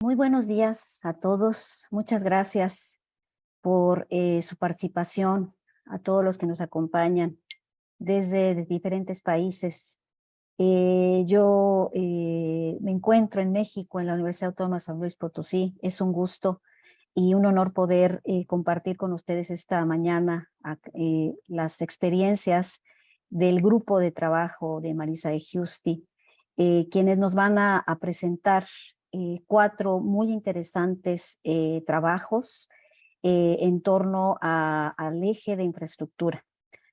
Muy buenos días a todos. Muchas gracias por su participación, a todos los que nos acompañan desde diferentes países. Yo me encuentro en México, en la Universidad Autónoma de San Luis Potosí. Es un gusto y un honor poder compartir con ustedes esta mañana las experiencias del grupo de trabajo de Marisa de Giusti, quienes nos van a presentar 4 muy interesantes trabajos en torno al eje de infraestructura.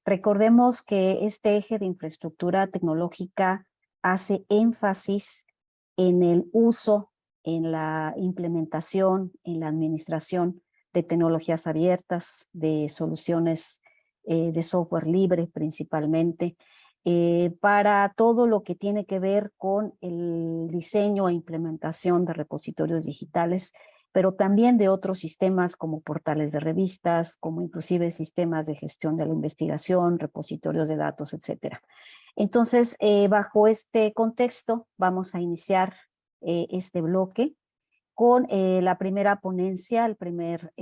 Recordemos que este eje de infraestructura tecnológica hace énfasis en el uso, en la implementación, en la administración de tecnologías abiertas, de soluciones de software libre principalmente, para todo lo que tiene que ver con el diseño e implementación de repositorios digitales, pero también de otros sistemas como portales de revistas, como inclusive sistemas de gestión de la investigación, repositorios de datos, etcétera. Entonces, bajo este contexto, vamos a iniciar este bloque con la primera ponencia, el primer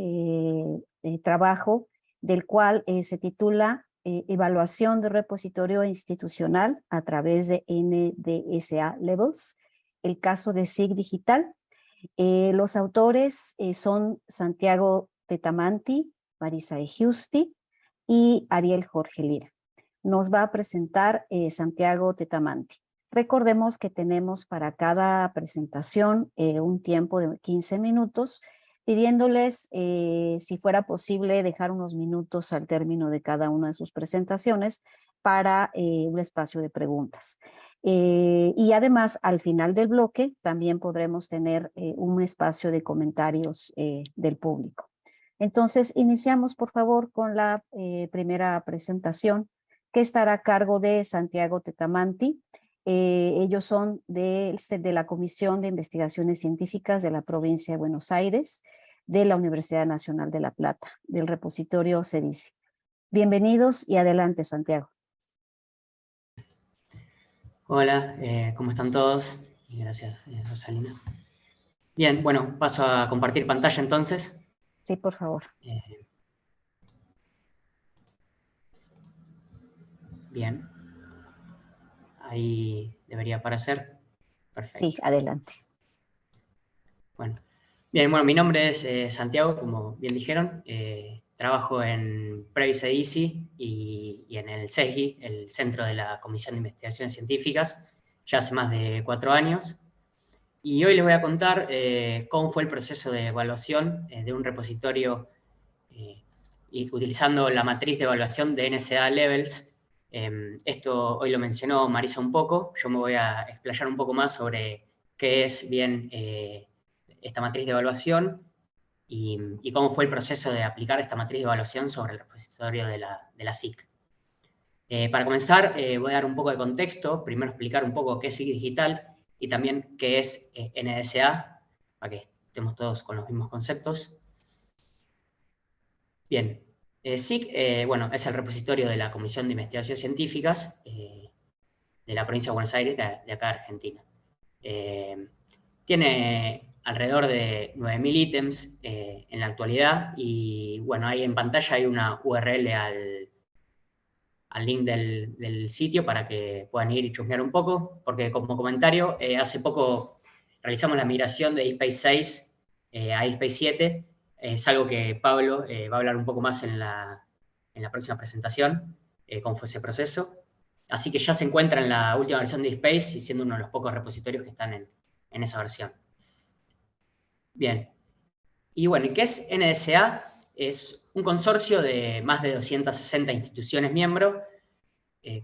trabajo, del cual se titula Evaluación de repositorio institucional a través de NDSA Levels, el caso de SIG Digital. Los autores son Santiago Tetamanti, Marisa de Giusti y Ariel Jorge Lira. Nos va a presentar Santiago Tetamanti. Recordemos que tenemos para cada presentación un tiempo de 15 minutos, pidiéndoles, si fuera posible, dejar unos minutos al término de cada una de sus presentaciones para un espacio de preguntas. Y además, al final del bloque, también podremos tener un espacio de comentarios del público. Entonces, iniciamos, por favor, con la primera presentación, que estará a cargo de Santiago Tetamanti. Ellos son de la Comisión de Investigaciones Científicas de la Provincia de Buenos Aires, de la Universidad Nacional de La Plata, del repositorio CEDICI. Bienvenidos y adelante, Santiago. Hola, ¿cómo están todos? Gracias, Rosalina. Bien, bueno, paso a compartir pantalla entonces. Sí, por favor. Bien. Ahí debería aparecer. Perfecto. Sí, adelante. Bueno, bien, mi nombre es Santiago, como bien dijeron. Trabajo en Previce Easy y en el CESGI, el Centro de la Comisión de Investigaciones Científicas, ya hace más de 4 años. Y hoy les voy a contar cómo fue el proceso de evaluación de un repositorio y utilizando la matriz de evaluación de NSA Levels. Esto hoy lo mencionó Marisa un poco. Yo me voy a explayar un poco más sobre qué es bien esta matriz de evaluación y cómo fue el proceso de aplicar esta matriz de evaluación sobre el repositorio de la SIC. Para comenzar, voy a dar un poco de contexto, primero explicar un poco qué es SIC Digital y también qué es NDSA, para que estemos todos con los mismos conceptos. Bien, SIC, es el repositorio de la Comisión de Investigaciones Científicas de la provincia de Buenos Aires, de acá de Argentina. Tiene alrededor de 9.000 ítems en la actualidad y, bueno, ahí en pantalla hay una URL al link del sitio para que puedan ir y chusmear un poco, porque como comentario, hace poco realizamos la migración de eSpace 6 a eSpace 7, es algo que Pablo va a hablar un poco más en la próxima presentación, cómo fue ese proceso. Así que ya se encuentra en la última versión de eSpace y siendo uno de los pocos repositorios que están en esa versión. Bien. Y bueno, ¿qué es NDSA? Es un consorcio de más de 260 instituciones miembros,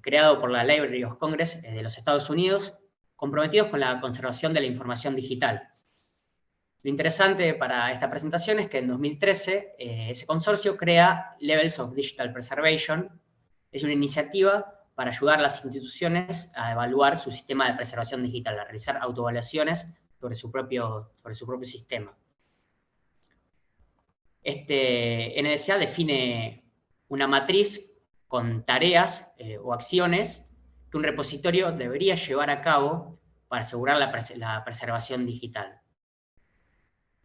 creado por la Library of Congress de los Estados Unidos, comprometidos con la conservación de la información digital. Lo interesante para esta presentación es que en 2013 ese consorcio crea Levels of Digital Preservation. Es una iniciativa para ayudar a las instituciones a evaluar su sistema de preservación digital, a realizar autoevaluaciones sobre su propio sistema. Este NDSA define una matriz con tareas o acciones que un repositorio debería llevar a cabo para asegurar la preservación digital.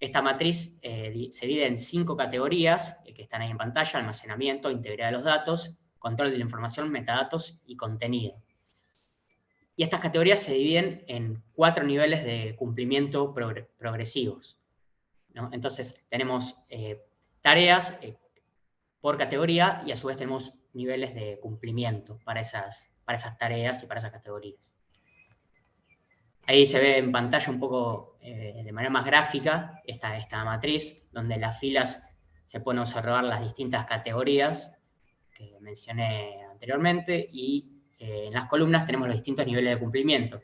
Esta matriz se divide en 5 categorías que están ahí en pantalla: almacenamiento, integridad de los datos, control de la información, metadatos y contenido. Y estas categorías se dividen en 4 niveles de cumplimiento progresivos, ¿no? Entonces, tenemos tareas por categoría y a su vez tenemos niveles de cumplimiento para esas tareas y para esas categorías. Ahí se ve en pantalla un poco de manera más gráfica esta matriz, donde en las filas se pueden observar las distintas categorías que mencioné anteriormente, y en las columnas tenemos los distintos niveles de cumplimiento.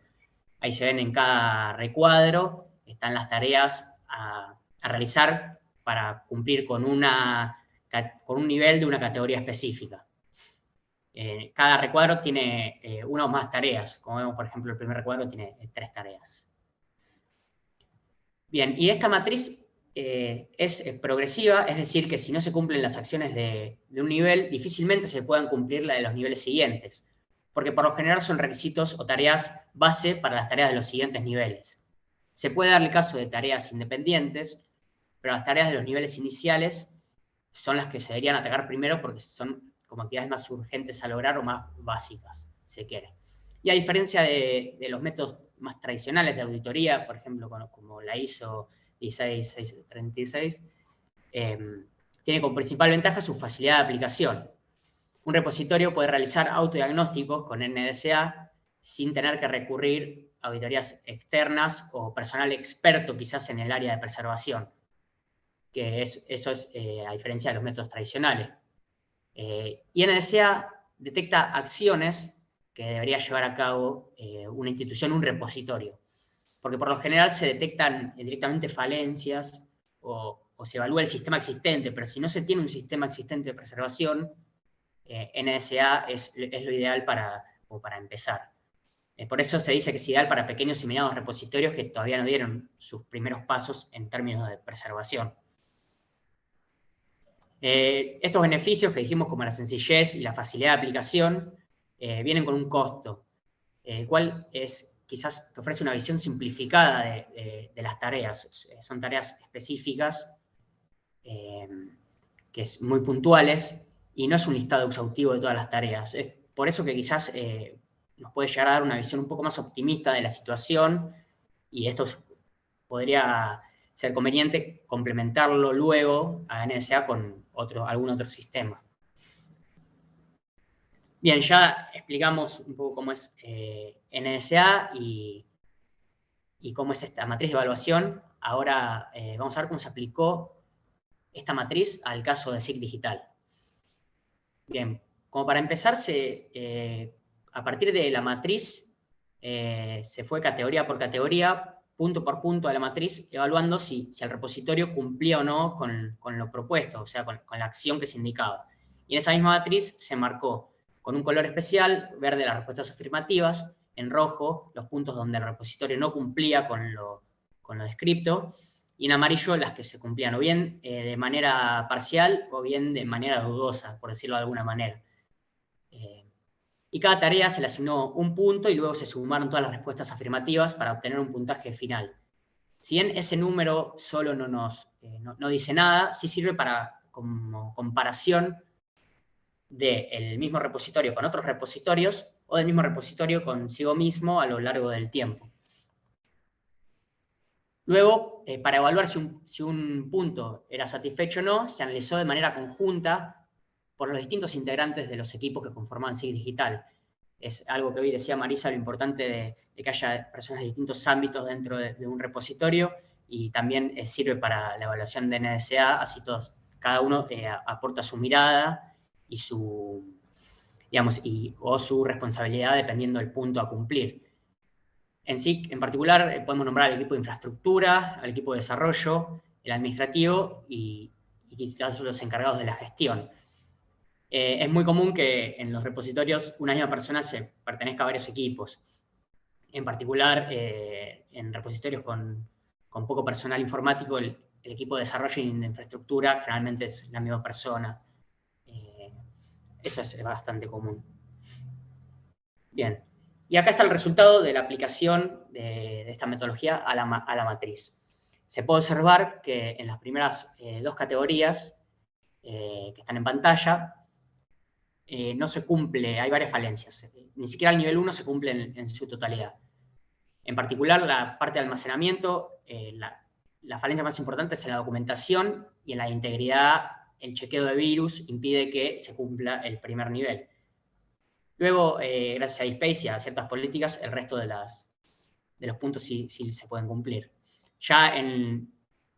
Ahí se ven en cada recuadro, están las tareas a realizar para cumplir con un nivel de una categoría específica. Cada recuadro tiene una o más tareas. Como vemos, por ejemplo, el primer recuadro tiene 3 tareas. Bien, y esta matriz es progresiva, es decir, que si no se cumplen las acciones de un nivel, difícilmente se puedan cumplir la de los niveles siguientes, porque por lo general son requisitos o tareas base para las tareas de los siguientes niveles. Se puede dar el caso de tareas independientes, pero las tareas de los niveles iniciales son las que se deberían atacar primero porque son como actividades más urgentes a lograr o más básicas, si se quiere. Y a diferencia de los métodos más tradicionales de auditoría, por ejemplo, como la ISO 16636, tiene como principal ventaja su facilidad de aplicación. Un repositorio puede realizar autodiagnósticos con NDSA sin tener que recurrir a auditorías externas o personal experto quizás en el área de preservación, que eso es a diferencia de los métodos tradicionales. Y NDSA detecta acciones que debería llevar a cabo una institución, un repositorio, porque por lo general se detectan directamente falencias o se evalúa el sistema existente, pero si no se tiene un sistema existente de preservación, NDSA es lo ideal para empezar. Por eso se dice que es ideal para pequeños y medianos repositorios que todavía no dieron sus primeros pasos en términos de preservación. Estos beneficios que dijimos, como la sencillez y la facilidad de aplicación, vienen con un costo, el cual es quizás que ofrece una visión simplificada de las tareas. Son tareas específicas, que es muy puntuales, y no es un listado exhaustivo de todas las tareas. Es por eso que quizás nos puede llegar a dar una visión un poco más optimista de la situación, y esto podría ser conveniente complementarlo luego a NDSA con algún otro sistema. Bien, ya explicamos un poco cómo es NDSA y cómo es esta matriz de evaluación. Ahora vamos a ver cómo se aplicó esta matriz al caso de SIC Digital. Bien, como para empezar, a partir de la matriz se fue categoría por categoría, punto por punto de la matriz, evaluando si el repositorio cumplía o no con lo propuesto, o sea, con la acción que se indicaba. Y en esa misma matriz se marcó con un color especial, verde las respuestas afirmativas, en rojo los puntos donde el repositorio no cumplía con lo descripto, y en amarillo las que se cumplían o bien de manera parcial o bien de manera dudosa, por decirlo de alguna manera. Y cada tarea se le asignó un punto y luego se sumaron todas las respuestas afirmativas para obtener un puntaje final. Si bien ese número solo no dice nada, sí sirve como comparación del mismo repositorio con otros repositorios o del mismo repositorio consigo mismo a lo largo del tiempo. Luego, para evaluar si un punto era satisfecho o no, se analizó de manera conjunta por los distintos integrantes de los equipos que conformaban SIG Digital. Es algo que hoy decía Marisa, lo importante de que haya personas de distintos ámbitos dentro de un repositorio, y también sirve para la evaluación de NDSA, así cada uno aporta su mirada y o su responsabilidad dependiendo del punto a cumplir. En SIC, en particular, podemos nombrar al equipo de infraestructura, al equipo de desarrollo, el administrativo y quizás los encargados de la gestión. Es muy común que en los repositorios una misma persona se pertenezca a varios equipos. En particular, en repositorios con poco personal informático, el equipo de desarrollo y de infraestructura generalmente es la misma persona. Eso es bastante común. Bien. Y acá está el resultado de la aplicación de esta metodología a la matriz. se puede observar que en las primeras dos categorías que están en pantalla, no se cumple, hay varias falencias. Ni siquiera el nivel 1 se cumple en su totalidad. En particular, la parte de almacenamiento, la falencia más importante es en la documentación, y en la integridad, el chequeo de virus impide que se cumpla el primer nivel. Luego, gracias a DSpace y a ciertas políticas, el resto de los puntos sí se pueden cumplir. Ya en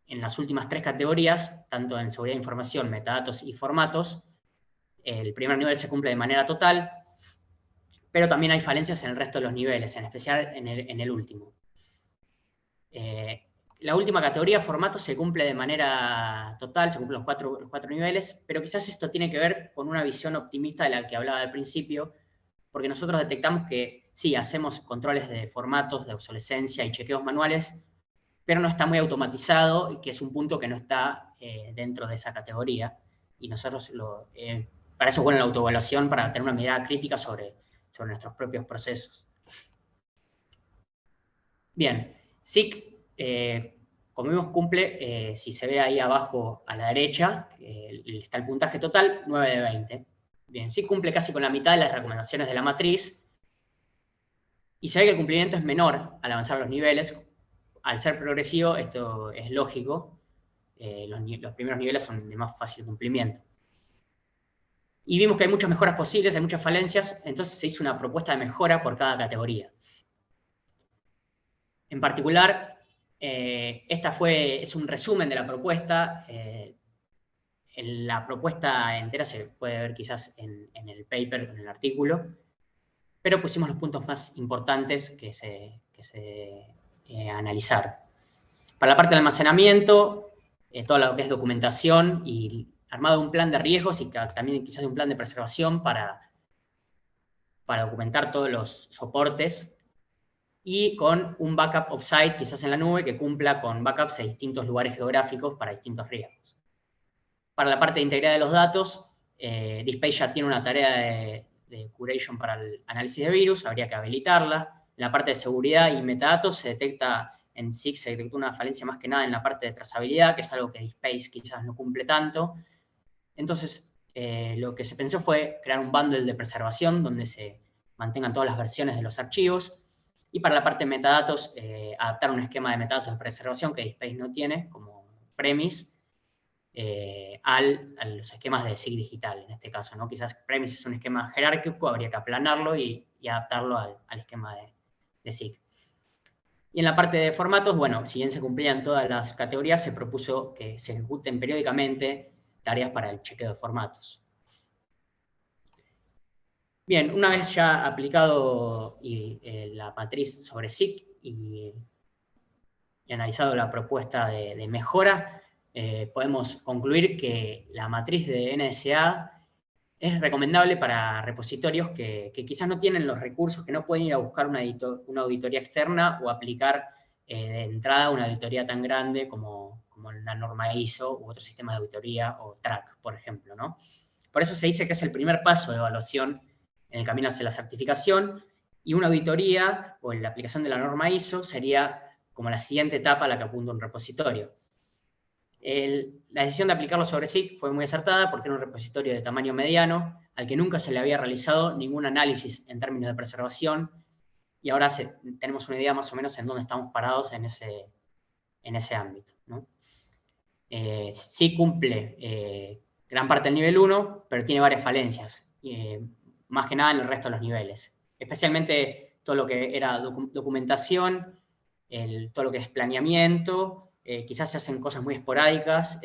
las últimas tres categorías, tanto en seguridad de información, metadatos y formatos, el primer nivel se cumple de manera total, pero también hay falencias en el resto de los niveles, en especial en el último. La última categoría, formatos, se cumple de manera total, se cumplen los cuatro niveles, pero quizás esto tiene que ver con una visión optimista de la que hablaba al principio, porque nosotros detectamos que sí, hacemos controles de formatos, de obsolescencia y chequeos manuales, pero no está muy automatizado, y que es un punto que no está dentro de esa categoría. Y nosotros, para eso es buena la autoevaluación, para tener una mirada crítica sobre nuestros propios procesos. Bien, SIC, como vimos, cumple, si se ve ahí abajo a la derecha, está el puntaje total, 9 de 20. Bien, SIC cumple casi con la mitad de las recomendaciones de la matriz, y se ve que el cumplimiento es menor al avanzar los niveles. Al ser progresivo, esto es lógico, los primeros niveles son de más fácil cumplimiento. Y vimos que hay muchas mejoras posibles, hay muchas falencias, entonces se hizo una propuesta de mejora por cada categoría. En particular, es un resumen de la propuesta. La propuesta entera se puede ver quizás en el paper, en el artículo, pero pusimos los puntos más importantes que se analizaron. Para la parte de almacenamiento, todo lo que es documentación y armado un plan de riesgos, y también quizás un plan de preservación para documentar todos los soportes, y con un backup offsite, quizás en la nube, que cumpla con backups de distintos lugares geográficos para distintos riesgos. Para la parte de integridad de los datos, DSpace ya tiene una tarea de curation para el análisis de virus, habría que habilitarla. En la parte de seguridad y metadatos en SIC se detectó una falencia más que nada en la parte de trazabilidad, que es algo que DSpace quizás no cumple tanto. Entonces, lo que se pensó fue crear un bundle de preservación donde se mantengan todas las versiones de los archivos. Y para la parte de metadatos, adaptar un esquema de metadatos de preservación que DSpace no tiene, como premise, a los esquemas de SIG digital, en este caso, ¿no? Quizás premise es un esquema jerárquico, habría que aplanarlo y adaptarlo al esquema de SIG. Y en la parte de formatos, bueno, si bien se cumplían todas las categorías, se propuso que se ejecuten periódicamente tareas para el chequeo de formatos. Bien, una vez ya aplicado la matriz sobre SIG y analizado la propuesta de mejora, podemos concluir que la matriz de NSA es recomendable para repositorios que quizás no tienen los recursos, que no pueden ir a buscar una auditoría externa o aplicar de entrada una auditoría tan grande como la norma ISO u otro sistema de auditoría o TRAC, por ejemplo, ¿no? Por eso se dice que es el primer paso de evaluación en el camino hacia la certificación, y una auditoría o la aplicación de la norma ISO sería como la siguiente etapa a la que apunta un repositorio. La decisión de aplicarlo sobre SIG fue muy acertada porque era un repositorio de tamaño mediano al que nunca se le había realizado ningún análisis en términos de preservación, y ahora tenemos una idea más o menos en dónde estamos parados en ese ámbito, ¿no? SIG cumple gran parte del nivel 1, pero tiene varias falencias, más que nada en el resto de los niveles, especialmente todo lo que era documentación, todo lo que es planeamiento. Quizás se hacen cosas muy esporádicas,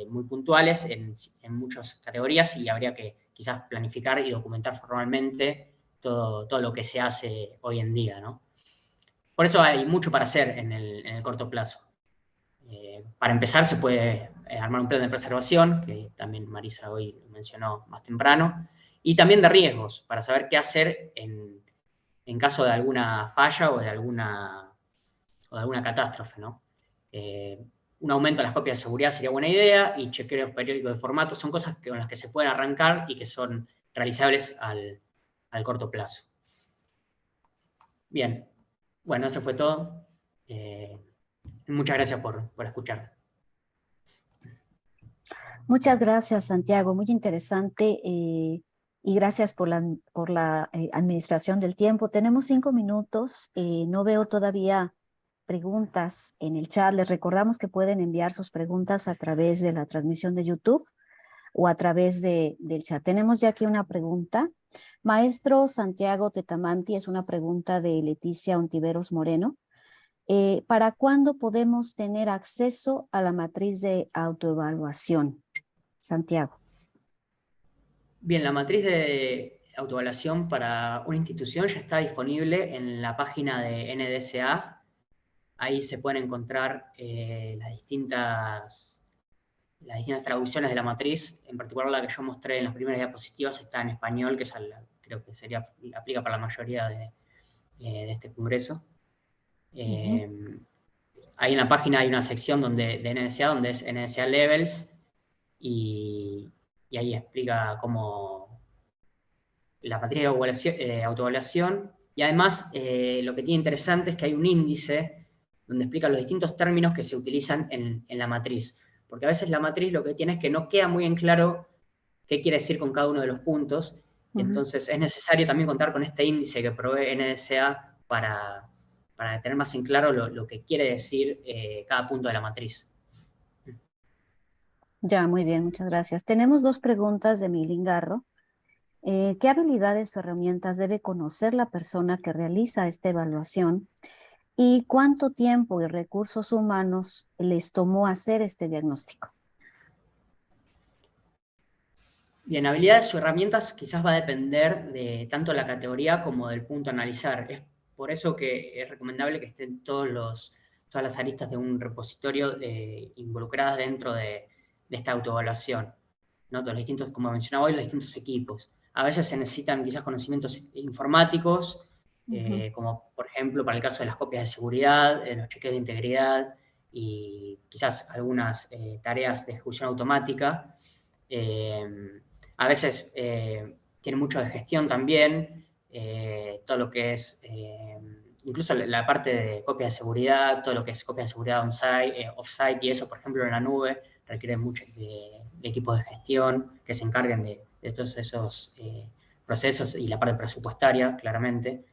muy puntuales en muchas categorías, y habría que quizás planificar y documentar formalmente todo lo que se hace hoy en día, ¿no? Por eso hay mucho para hacer en el corto plazo. Para empezar, se puede armar un plan de preservación, que también Marisa hoy mencionó más temprano, y también de riesgos, para saber qué hacer en caso de alguna falla o de alguna catástrofe, ¿no? Un aumento de las copias de seguridad sería buena idea, y chequeos periódicos de formato son cosas con las que se pueden arrancar y que son realizables al corto plazo. Bien, bueno, eso fue todo. Muchas gracias por escuchar. Muchas gracias, Santiago. Muy interesante y gracias por la administración del tiempo. Tenemos 5 minutos. No veo todavía preguntas en el chat. Les recordamos que pueden enviar sus preguntas a través de la transmisión de YouTube o a través del chat. Tenemos ya aquí una pregunta. Maestro Santiago Tetamanti, es una pregunta de Leticia Ontiveros Moreno. ¿Para cuándo podemos tener acceso a la matriz de autoevaluación? Santiago. Bien, la matriz de autoevaluación para una institución ya está disponible en la página de NDSA. Ahí se pueden encontrar las distintas traducciones de la matriz. En particular la que yo mostré en las primeras diapositivas está en español, que creo que aplica para la mayoría de este congreso. Ahí en la página hay una sección de NDSA, donde es NDSA Levels, y ahí explica cómo la matriz de autoevaluación. Y además, lo que tiene interesante es que hay un índice donde explica los distintos términos que se utilizan en la matriz. Porque a veces la matriz lo que tiene es que no queda muy en claro qué quiere decir con cada uno de los puntos. Entonces es necesario también contar con este índice que provee NDSA para tener más en claro lo que quiere decir cada punto de la matriz. Ya, muy bien, muchas gracias. Tenemos 2 preguntas de Milin Garro. ¿Qué habilidades o herramientas debe conocer la persona que realiza esta evaluación? ¿Y cuánto tiempo y recursos humanos les tomó hacer este diagnóstico? Bien, habilidades o herramientas quizás va a depender de tanto la categoría como del punto a analizar. Es por eso que es recomendable que estén todas las aristas de un repositorio involucradas dentro de esta autoevaluación, ¿no? Los distintos, como mencionaba hoy, los distintos equipos. A veces se necesitan quizás conocimientos informáticos, como por ejemplo para el caso de las copias de seguridad, los chequeos de integridad y quizás algunas tareas de ejecución automática. A veces tiene mucho de gestión también, todo lo que es, incluso la parte de copias de seguridad, todo lo que es copias de seguridad on-site, off-site y eso, por ejemplo, en la nube, requiere mucho de equipos de gestión que se encarguen de todos esos procesos y la parte presupuestaria, claramente.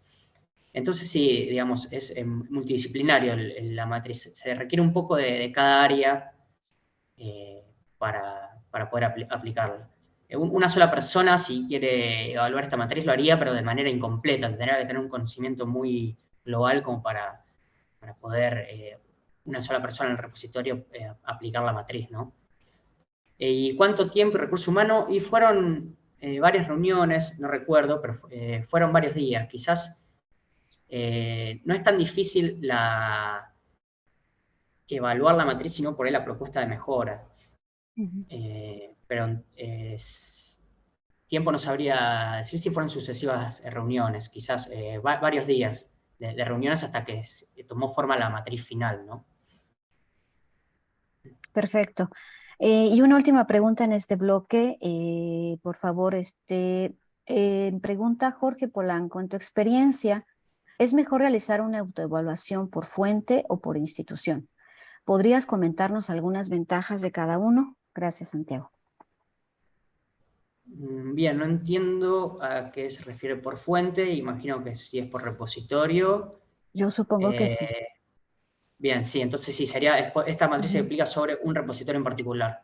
Entonces, sí, digamos, es multidisciplinario la matriz. Se requiere un poco de cada área para poder aplicarla. Una sola persona, si quiere evaluar esta matriz, lo haría, pero de manera incompleta. Tendría que tener un conocimiento muy global como para poder, una sola persona en el repositorio, aplicar la matriz, ¿no? ¿Y cuánto tiempo y recurso humano? Y fueron varias reuniones, no recuerdo, pero fueron varios días. Quizás no es tan difícil evaluar la matriz, sino por ahí la propuesta de mejora. Pero tiempo no sabría decir si fueron sucesivas reuniones, quizás varios días de reuniones hasta que tomó forma la matriz final, ¿no? Perfecto. Y una última pregunta en este bloque, por favor, pregunta Jorge Polanco, en tu experiencia, ¿es mejor realizar una autoevaluación por fuente o por institución? ¿Podrías comentarnos algunas ventajas de cada uno? Gracias, Santiago. Bien, no entiendo a qué se refiere por fuente, imagino que si es por repositorio. Yo supongo que sí. Bien, sí, entonces sí, esta matriz se aplica sobre un repositorio en particular.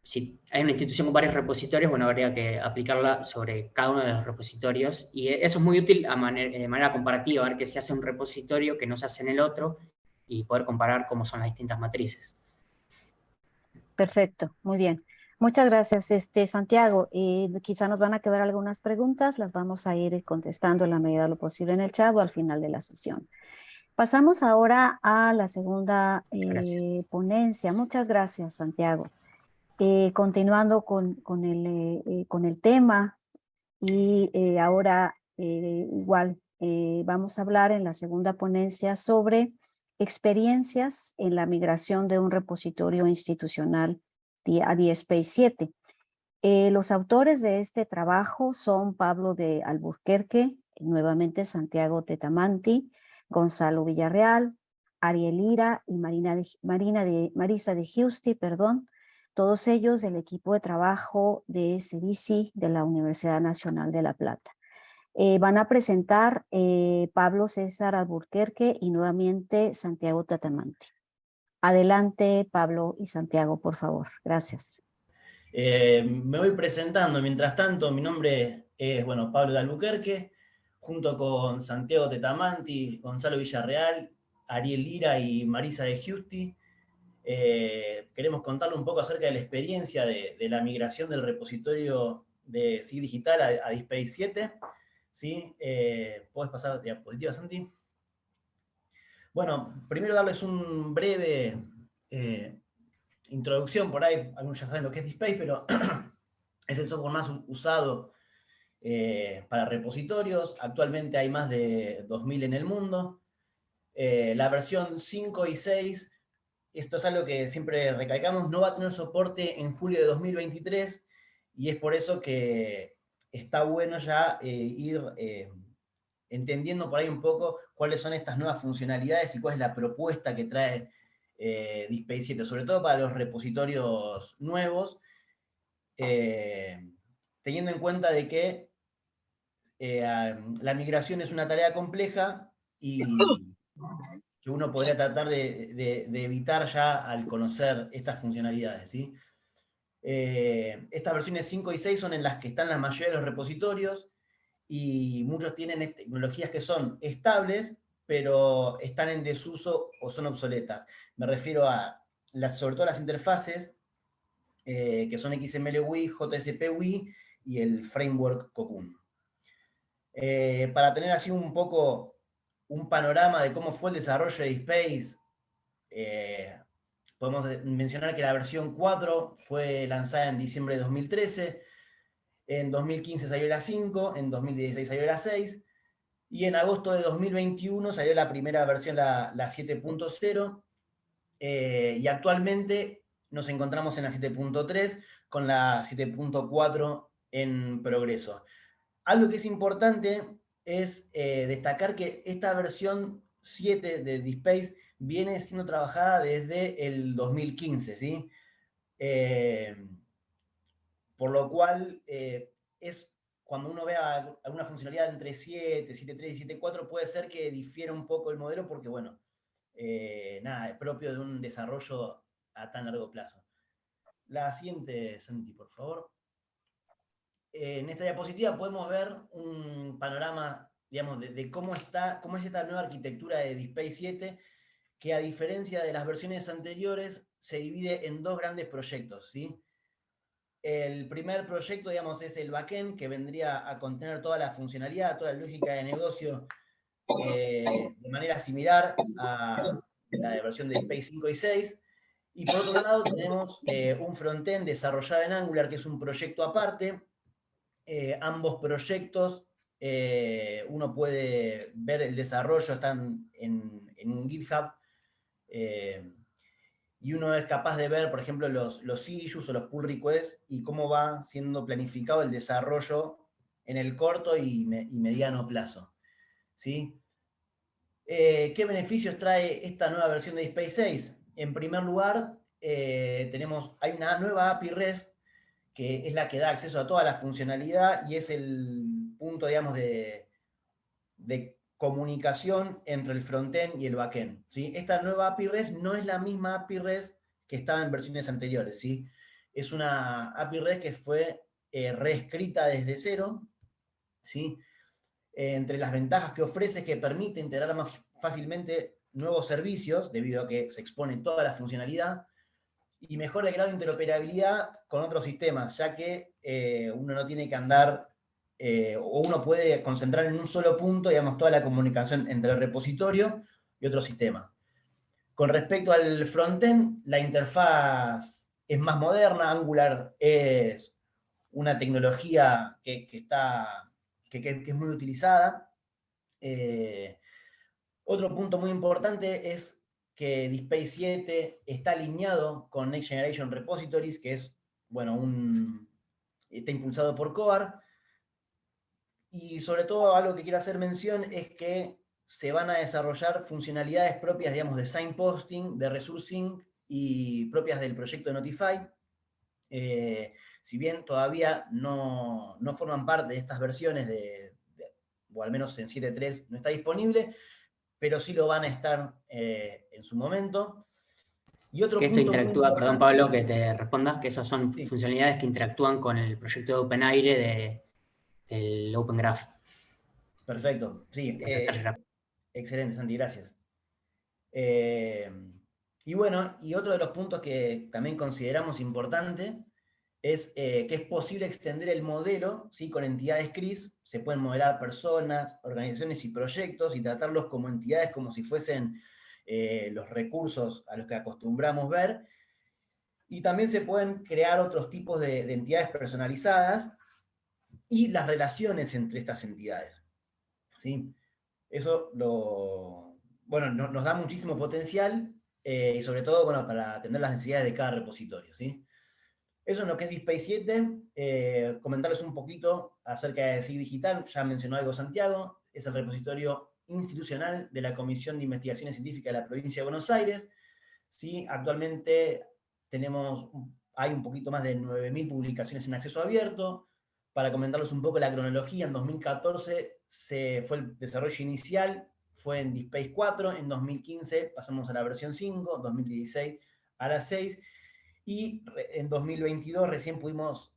Si hay una institución con varios repositorios, bueno, habría que aplicarla sobre cada uno de los repositorios, y eso es muy útil de manera comparativa, ver qué se hace en un repositorio que no se hace en el otro, y poder comparar cómo son las distintas matrices. Perfecto, muy bien. Muchas gracias, Santiago. Quizá nos van a quedar algunas preguntas, las vamos a ir contestando en la medida de lo posible en el chat o al final de la sesión. Pasamos ahora a la segunda ponencia. Muchas gracias, Santiago. Continuando con el tema y ahora igual vamos a hablar en la segunda ponencia sobre experiencias en la migración de un repositorio institucional a DSpace 7. Los autores de este trabajo son Pablo de Alburquerque, nuevamente Santiago Tetamanti, Gonzalo Villarreal, Ariel Ira y Marisa de Giusti, perdón, todos ellos del equipo de trabajo de CEDICI de la Universidad Nacional de La Plata. Van a presentar Pablo César Alburquerque y nuevamente Santiago Tatamante. Adelante, Pablo y Santiago, por favor. Gracias. Me voy presentando. Mientras tanto, mi nombre es, bueno, Pablo de Albuquerque, junto con Santiago Tetamanti, Gonzalo Villarreal, Ariel Lira y Marisa de Giusti. Queremos contarle un poco acerca de la experiencia de la migración del repositorio de SIG Digital a DSpace 7. ¿Sí? ¿Puedes pasar diapositiva, Santi? Bueno, primero darles un breve introducción. Por ahí algunos ya saben lo que es DSpace, pero es el software más usado para repositorios. Actualmente hay más de 2000 en el mundo. La versión 5 y 6, esto es algo que siempre recalcamos, no va a tener soporte en julio de 2023, y es por eso que está bueno ya ir entendiendo por ahí un poco cuáles son estas nuevas funcionalidades y cuál es la propuesta que trae DSpace 7, sobre todo para los repositorios nuevos, teniendo en cuenta de que la migración es una tarea compleja y que uno podría tratar de evitar ya al conocer estas funcionalidades, ¿sí? Estas versiones 5 y 6 son en las que están la mayoría de los repositorios, y muchos tienen tecnologías que son estables, pero están en desuso o son obsoletas. Me refiero a, sobre todo las interfaces, que son XML UI, JSP UI y el framework Cocoon. Para tener así un poco un panorama de cómo fue el desarrollo de DSpace, podemos mencionar que la versión 4 fue lanzada en diciembre de 2013, en 2015 salió la 5, en 2016 salió la 6, y en agosto de 2021 salió la primera versión, la 7.0, y actualmente nos encontramos en la 7.3 con la 7.4 en progreso. Algo que es importante es destacar que esta versión 7 de DSpace viene siendo trabajada desde el 2015, ¿sí? Por lo cual, es cuando uno vea alguna funcionalidad entre 7, 7.3 y 7.4, puede ser que difiera un poco el modelo porque, bueno, nada, es propio de un desarrollo a tan largo plazo. La siguiente, Santi, por favor. En esta diapositiva podemos ver un panorama, digamos, de cómo es esta nueva arquitectura de DSpace 7, que a diferencia de las versiones anteriores, se divide en dos grandes proyectos, ¿sí? El primer proyecto, digamos, es el backend, que vendría a contener toda la funcionalidad, toda la lógica de negocio, de manera similar a la de versión de DSpace 5 y 6. Y por otro lado tenemos un frontend desarrollado en Angular, que es un proyecto aparte. Ambos proyectos, uno puede ver el desarrollo, están en un GitHub, y uno es capaz de ver, por ejemplo, los issues o los pull requests y cómo va siendo planificado el desarrollo en el corto y mediano plazo, ¿sí? ¿Qué beneficios trae esta nueva versión de DSpace 6? En primer lugar, hay una nueva API REST, que es la que da acceso a toda la funcionalidad y es el punto, digamos, de comunicación entre el frontend y el backend, ¿sí? Esta nueva API REST no es la misma API REST que estaba en versiones anteriores, ¿sí? Es una API REST que fue reescrita desde cero, ¿sí? Entre las ventajas que ofrece es que permite integrar más fácilmente nuevos servicios, debido a que se expone toda la funcionalidad, y mejora el grado de interoperabilidad con otros sistemas, ya que uno no tiene que andar, o uno puede concentrar en un solo punto, digamos, toda la comunicación entre el repositorio y otro sistema. Con respecto al frontend, la interfaz es más moderna. Angular es una tecnología que es muy utilizada. Otro punto muy importante es que DSpace 7 está alineado con Next Generation Repositories, que es, bueno, está impulsado por COAR. Y sobre todo algo que quiero hacer mención es que se van a desarrollar funcionalidades propias, digamos, de signposting, de resourcing y propias del proyecto de Notify. Si bien todavía no forman parte de estas versiones, o al menos en 7.3 no está disponible, pero sí lo van a estar en su momento. Y otro que esto punto muy interactúa, perdón importante, Pablo que te responda, que esas son sí, funcionalidades que interactúan con el proyecto de OpenAire del Open Graph. perfecto, sí, De Search Graph. excelente, Santi, gracias. Y bueno, y otro de los puntos que también consideramos importante es que es posible extender el modelo, ¿sí? Con entidades CRIS, se pueden modelar personas, organizaciones y proyectos y tratarlos como entidades como si fuesen los recursos a los que acostumbramos ver. Y también se pueden crear otros tipos de entidades personalizadas y las relaciones entre estas entidades, ¿sí? Eso bueno, nos da muchísimo potencial y sobre todo, bueno, para atender las necesidades de cada repositorio, ¿sí? Eso en lo que es DSpace 7. Comentarles un poquito acerca de SIG Digital. Ya mencionó algo Santiago. Es el repositorio institucional de la Comisión de Investigaciones Científicas de la Provincia de Buenos Aires. ¿Sí? Actualmente hay un poquito más de 9.000 publicaciones en acceso abierto. Para comentarles un poco la cronología, en 2014 fue el desarrollo inicial, fue en DSpace 4, en 2015 pasamos a la versión 5, 2016 a la 6, y en 2022 recién pudimos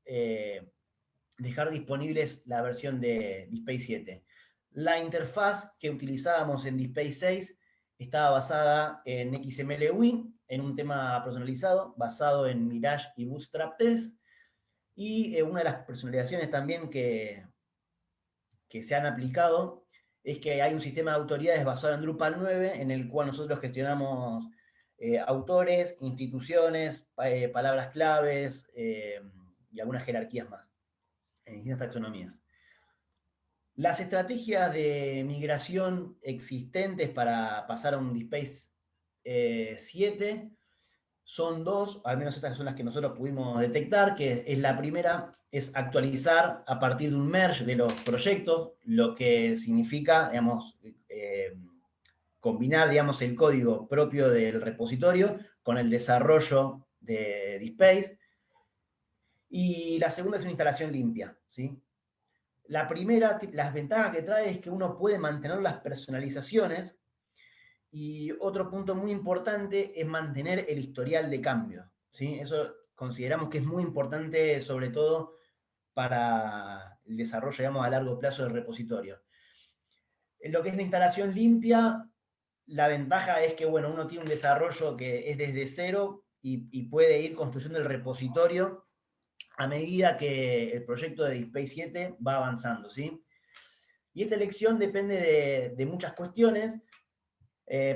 dejar disponibles la versión de DSpace 7. La interfaz que utilizábamos en DSpace 6 estaba basada en XML-Win, en un tema personalizado, basado en Mirage y Bootstrap 3, y una de las personalizaciones también que se han aplicado es que hay un sistema de autoridades basado en Drupal 9, en el cual nosotros gestionamos autores, instituciones, palabras claves y algunas jerarquías más, en distintas taxonomías. Las estrategias de migración existentes para pasar a un DSpace 7 son dos, al menos estas son las que nosotros pudimos detectar, que es la primera, es actualizar a partir de un merge de los proyectos, lo que significa, digamos, combinar, digamos, el código propio del repositorio con el desarrollo de DSpace. Y la segunda es una instalación limpia, ¿sí? La primera, las ventajas que trae es que uno puede mantener las personalizaciones, y otro punto muy importante es mantener el historial de cambio, ¿sí? Eso consideramos que es muy importante, sobre todo para el desarrollo, digamos, a largo plazo del repositorio. En lo que es la instalación limpia, la ventaja es que, bueno, uno tiene un desarrollo que es desde cero y puede ir construyendo el repositorio a medida que el proyecto de DSpace 7 va avanzando, ¿sí? Y esta elección depende de muchas cuestiones,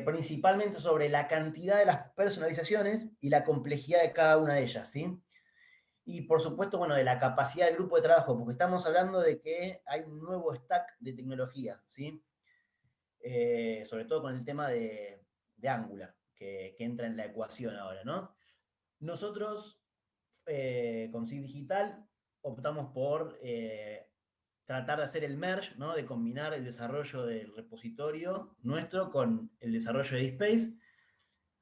principalmente sobre la cantidad de las personalizaciones y la complejidad de cada una de ellas, ¿sí? Y por supuesto, bueno, de la capacidad del grupo de trabajo, porque estamos hablando de que hay un nuevo stack de tecnología, ¿sí? Sobre todo con el tema de Angular, que entra en la ecuación ahora, ¿no? Nosotros, con SIG Digital, optamos por tratar de hacer el merge, ¿no? De combinar el desarrollo del repositorio nuestro con el desarrollo de DSpace.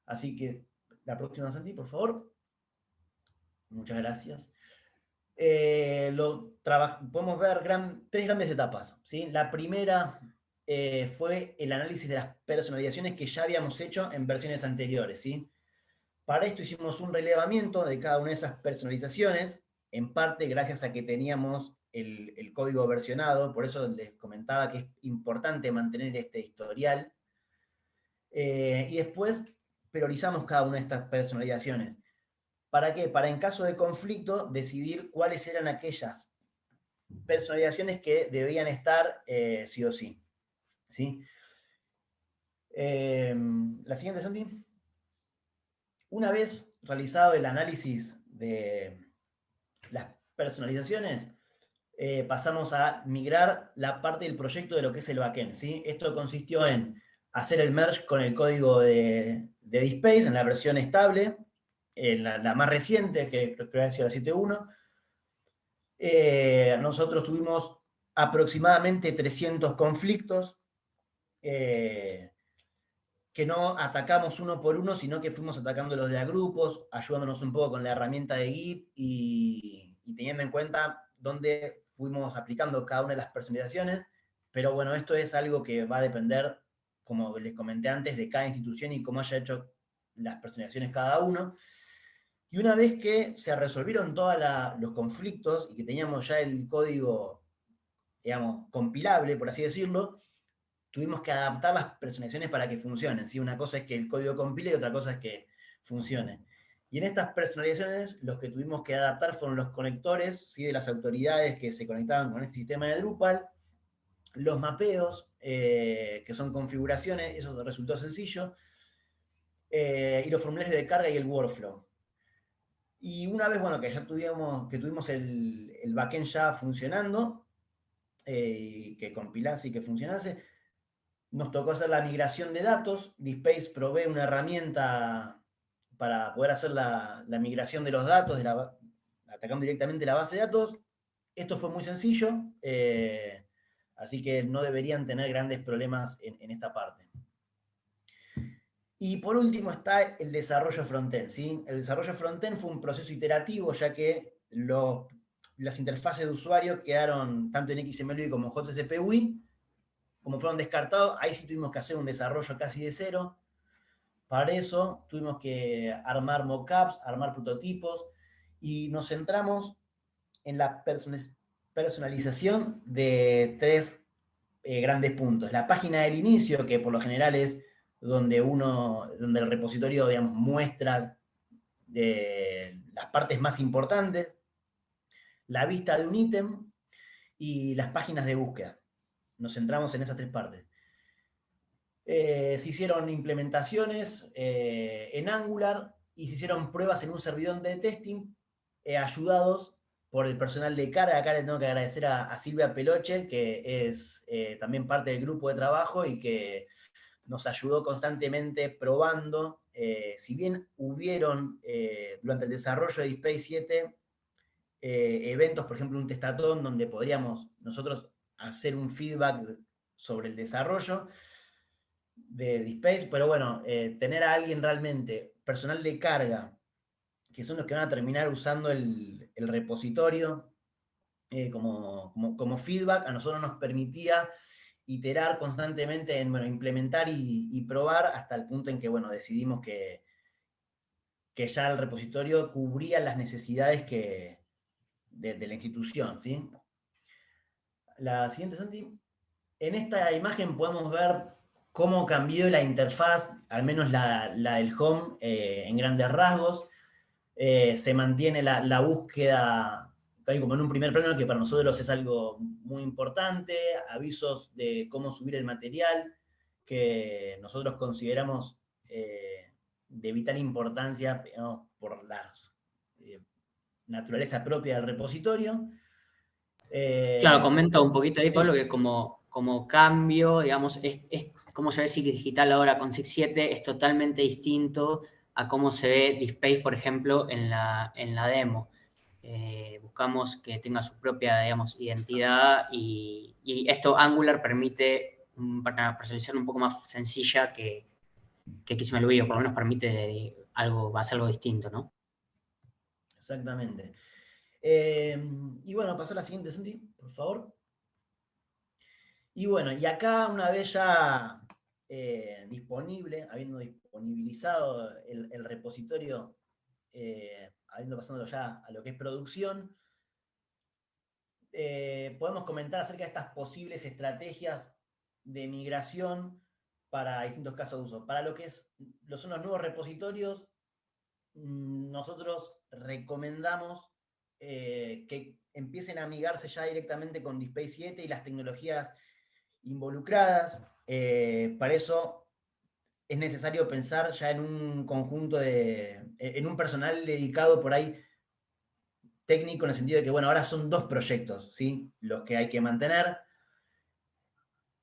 Así que la próxima, Santi, por favor. Muchas gracias. Podemos ver tres grandes etapas, ¿sí? La primera fue el análisis de las personalizaciones que ya habíamos hecho en versiones anteriores, ¿sí? Para esto hicimos un relevamiento de cada una de esas personalizaciones, en parte gracias a que teníamos el código versionado, por eso les comentaba que es importante mantener este historial. Y después priorizamos cada una de estas personalizaciones. ¿Para qué? Para en caso de conflicto decidir cuáles eran aquellas personalizaciones que debían estar sí o sí. ¿Sí? La siguiente, Santi. Una vez realizado el análisis de las personalizaciones, pasamos a migrar la parte del proyecto de lo que es el backend, ¿sí? Esto consistió en hacer el merge con el código de DSpace en la versión estable, la más reciente, que creo que ha sido la 7.1. Nosotros tuvimos aproximadamente 300 conflictos que no atacamos uno por uno, sino que fuimos atacándolos de a grupos, ayudándonos un poco con la herramienta de Git y teniendo en cuenta dónde fuimos aplicando cada una de las personalizaciones. Pero bueno, esto es algo que va a depender, como les comenté antes, de cada institución y cómo haya hecho las personalizaciones cada uno. Y una vez que se resolvieron todos los conflictos y que teníamos ya el código, digamos, compilable, por así decirlo, tuvimos que adaptar las personalizaciones para que funcionen, ¿sí? Una cosa es que el código compile y otra cosa es que funcione. Y en estas personalizaciones, los que tuvimos que adaptar fueron los conectores, ¿sí? De las autoridades que se conectaban con este sistema de Drupal, los mapeos, que son configuraciones, eso resultó sencillo, y los formularios de carga y el workflow. Y una vez, bueno, que ya tuvimos el backend ya funcionando, que compilase y que funcionase, nos tocó hacer la migración de datos. DSpace provee una herramienta para poder hacer la migración de los datos, atacando directamente la base de datos. Esto fue muy sencillo, así que no deberían tener grandes problemas en esta parte. Y por último está el desarrollo frontend, ¿sí? El desarrollo frontend fue un proceso iterativo, ya que las interfaces de usuario quedaron tanto en XML como en JCP UI. Como fueron descartados, ahí sí tuvimos que hacer un desarrollo casi de cero. Para eso tuvimos que armar mockups, armar prototipos, y nos centramos en la personalización de tres grandes puntos. La página del inicio, que por lo general es donde el repositorio, digamos, muestra las partes más importantes, la vista de un ítem y las páginas de búsqueda. Nos centramos en esas tres partes. Se hicieron implementaciones en Angular y se hicieron pruebas en un servidor de testing ayudados por el personal de carga. Acá le tengo que agradecer a Silvia Peloche, que es también parte del grupo de trabajo y que nos ayudó constantemente probando. Si bien hubieron durante el desarrollo de DSpace 7 eventos, por ejemplo un testatón donde podríamos nosotros hacer un feedback sobre el desarrollo de DSpace, pero bueno, tener a alguien realmente, personal de carga, que son los que van a terminar usando el repositorio como feedback, a nosotros nos permitía iterar constantemente en, bueno, implementar y probar hasta el punto en que, bueno, decidimos que ya el repositorio cubría las necesidades de la institución, ¿sí? La siguiente, Santi. En esta imagen podemos ver cómo cambió la interfaz, al menos la del home, en grandes rasgos. Se mantiene la búsqueda como en un primer plano, que para nosotros es algo muy importante, avisos de cómo subir el material, que nosotros consideramos de vital importancia, ¿no? Por la naturaleza propia del repositorio. Claro, comenta un poquito ahí, Pablo, Sí. que como cambio, digamos, cómo se ve SIG Digital ahora con SIG 7 es totalmente distinto a cómo se ve DSpace, por ejemplo, en la demo. Buscamos que tenga su propia, digamos, identidad y esto Angular permite una personalización un poco más sencilla que XML UI, o por lo menos permite va a ser algo distinto, ¿no? Exactamente. Y bueno, pasó a la siguiente, Santi, por favor. Y bueno, y acá una vez ya disponible, habiendo disponibilizado el repositorio, habiendo pasado ya a lo que es producción, podemos comentar acerca de estas posibles estrategias de migración para distintos casos de uso. Para lo que son los nuevos repositorios, nosotros recomendamos que empiecen a amigarse ya directamente con DSpace 7 y las tecnologías involucradas. Para eso es necesario pensar ya en un conjunto en un personal dedicado por ahí técnico, en el sentido de que, bueno, ahora son dos proyectos, ¿sí? Los que hay que mantener.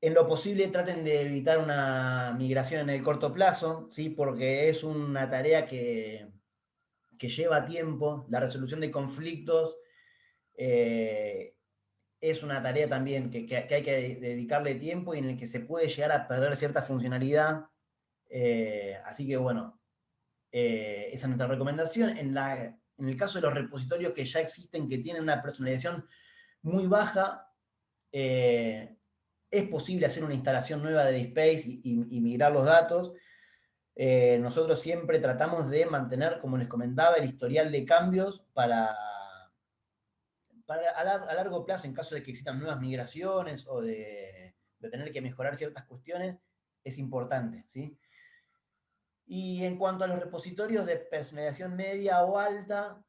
En lo posible traten de evitar una migración en el corto plazo, ¿sí? Porque es una tarea que lleva tiempo, la resolución de conflictos es una tarea también que hay que dedicarle tiempo y en el que se puede llegar a perder cierta funcionalidad. Así que bueno, esa es nuestra recomendación. En el caso de los repositorios que ya existen, que tienen una personalización muy baja, es posible hacer una instalación nueva de DSpace y migrar los datos. Nosotros siempre tratamos de mantener, como les comentaba, el historial de cambios para a largo plazo, en caso de que existan nuevas migraciones o de tener que mejorar ciertas cuestiones, es importante, ¿sí? Y en cuanto a los repositorios de personalización media o alta,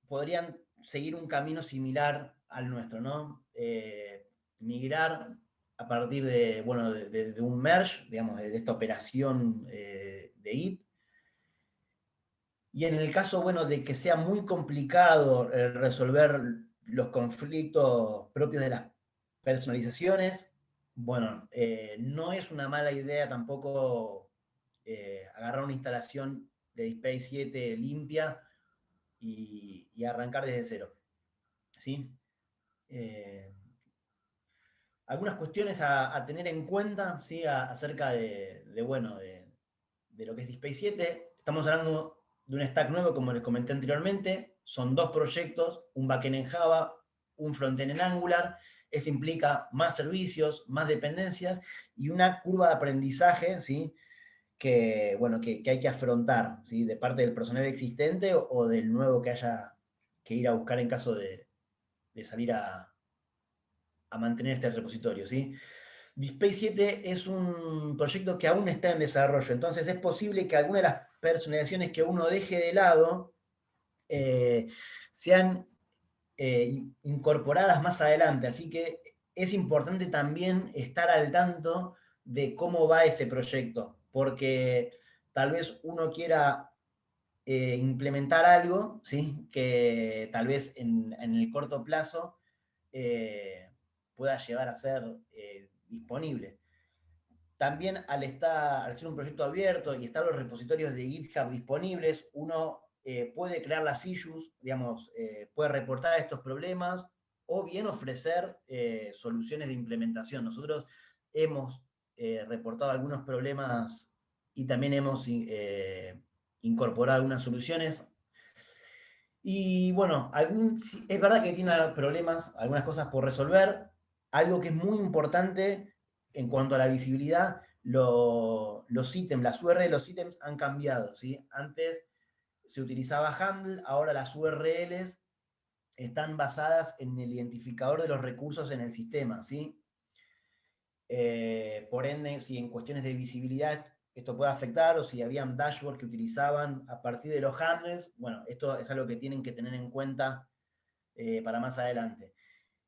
podrían seguir un camino similar al nuestro, ¿no? Migrar a partir de, bueno, de un merge, digamos, de esta operación de IT. Y en el caso, bueno, de que sea muy complicado resolver los conflictos propios de las personalizaciones, bueno, no es una mala idea tampoco agarrar una instalación de DSpace 7 limpia y arrancar desde cero, ¿sí? Algunas cuestiones a tener en cuenta, ¿sí? Acerca bueno, de lo que es DSpace 7. Estamos hablando de un stack nuevo, como les comenté anteriormente. Son 2 proyectos, un backend en Java, un frontend en Angular. Esto implica más servicios, más dependencias y una curva de aprendizaje, ¿sí? Que, bueno, que hay que afrontar, ¿sí? De parte del personal existente o del nuevo que haya que ir a buscar en caso de salir a mantener este repositorio, ¿sí? DSpace 7 es un proyecto que aún está en desarrollo, entonces es posible que algunas de las personalizaciones que uno deje de lado sean incorporadas más adelante, así que es importante también estar al tanto de cómo va ese proyecto, porque tal vez uno quiera implementar algo, ¿sí? Que tal vez en el corto plazo pueda llegar a ser disponible. También al ser un proyecto abierto y estar los repositorios de GitHub disponibles, uno puede crear las issues, digamos, puede reportar estos problemas o bien ofrecer soluciones de implementación. Nosotros hemos reportado algunos problemas y también hemos incorporado algunas soluciones. Y bueno, es verdad que tiene problemas, algunas cosas por resolver. Algo que es muy importante en cuanto a la visibilidad, los ítems, las URL de los ítems han cambiado, ¿sí? Antes se utilizaba handle, ahora las URLs están basadas en el identificador de los recursos en el sistema, ¿sí? Por ende, si en cuestiones de visibilidad esto puede afectar o si habían dashboards que utilizaban a partir de los handles, bueno, esto es algo que tienen que tener en cuenta para más adelante.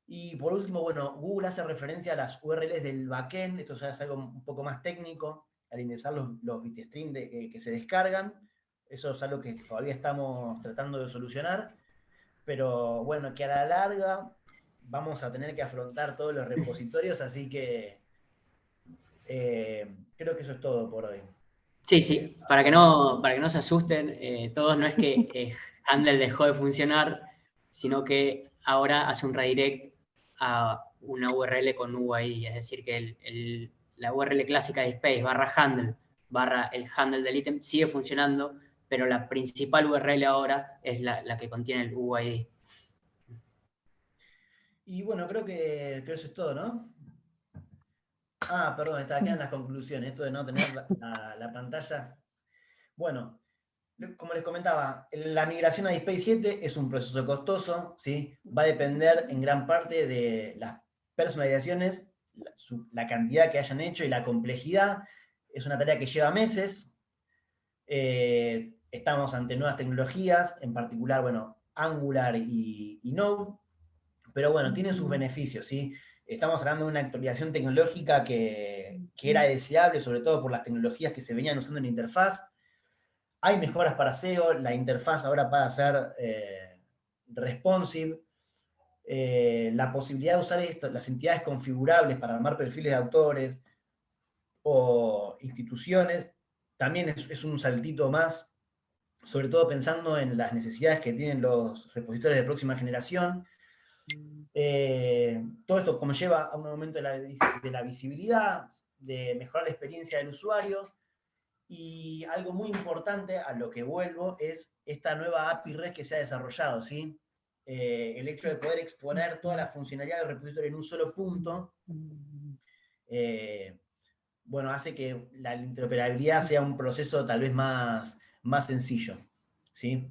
Y por último, bueno, Google hace referencia a las URLs del backend, esto ya es algo un poco más técnico, al indexar los bitstream que se descargan, eso es algo que todavía estamos tratando de solucionar, pero bueno, que a la larga vamos a tener que afrontar todos los repositorios, así que creo que eso es todo por hoy. Sí, sí, para que no se asusten, todos no es que Handle dejó de funcionar, sino que ahora hace un redirect a una URL con UID, es decir, que la URL clásica de Space /handle el handle del ítem sigue funcionando, pero la principal URL ahora es la que contiene el UID. Y bueno, creo que eso es todo, ¿no? Ah, perdón, acá en las conclusiones, esto de no tener la pantalla. Bueno, como les comentaba, la migración a DSpace 7 es un proceso costoso, ¿sí? Va a depender en gran parte de las personalizaciones, la cantidad que hayan hecho y la complejidad. Es una tarea que lleva meses. Estamos ante nuevas tecnologías, en particular, bueno, Angular y Node, pero bueno, tiene sus beneficios, ¿sí? Estamos hablando de una actualización tecnológica que era deseable, sobre todo por las tecnologías que se venían usando en la interfaz. Hay mejoras para SEO, la interfaz ahora va a ser responsive. La posibilidad de usar las entidades configurables para armar perfiles de autores o instituciones, también es un saltito más, sobre todo pensando en las necesidades que tienen los repositorios de próxima generación. Todo esto como lleva a un aumento de la visibilidad, de mejorar la experiencia del usuario, y algo muy importante a lo que vuelvo es esta nueva API REST que se ha desarrollado, ¿sí? El hecho de poder exponer toda la funcionalidad del repositorio en un solo punto, bueno, hace que la interoperabilidad sea un proceso tal vez más sencillo, ¿sí?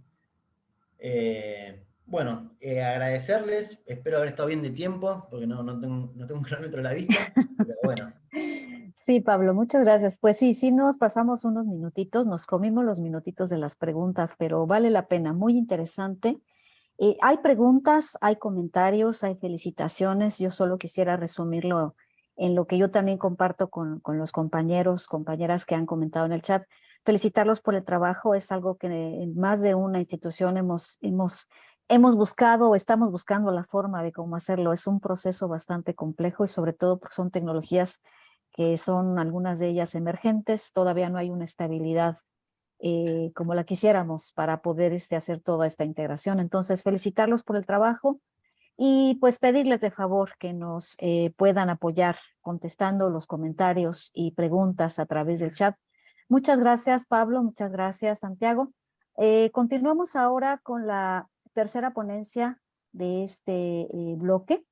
Bueno, agradecerles, espero haber estado bien de tiempo, porque no tengo un cronómetro a la vista, pero bueno. Sí, Pablo, muchas gracias. Pues sí, sí nos pasamos unos minutitos, nos comimos los minutitos de las preguntas, pero vale la pena, muy interesante. Hay preguntas, hay comentarios, hay felicitaciones. Yo solo quisiera resumirlo en lo que yo también comparto con los compañeros, compañeras que han comentado en el chat. Felicitarlos por el trabajo, es algo que en más de una institución hemos buscado o estamos buscando la forma de cómo hacerlo. Es un proceso bastante complejo y sobre todo porque son tecnologías que son algunas de ellas emergentes, todavía no hay una estabilidad como la quisiéramos para poder hacer toda esta integración. Entonces, felicitarlos por el trabajo y pues pedirles de favor que nos puedan apoyar contestando los comentarios y preguntas a través del chat. Muchas gracias, Pablo. Muchas gracias, Santiago. Continuamos ahora con la tercera ponencia de este bloque,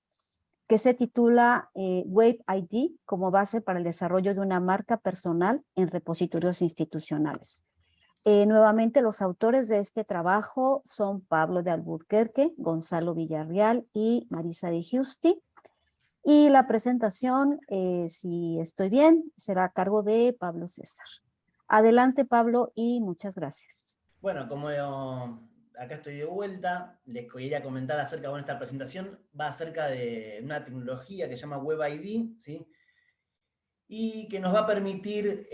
que se titula Web ID como base para el desarrollo de una marca personal en repositorios institucionales. Nuevamente, los autores de este trabajo son Pablo de Alburquerque, Gonzalo Villarreal y Marisa de Giusti. Y la presentación, si estoy bien, será a cargo de Pablo César. Adelante, Pablo, y muchas gracias. Bueno, como acá estoy de vuelta, les quería comentar acerca de esta presentación, va acerca de una tecnología que se llama Web ID, ¿sí? Y que nos va a permitir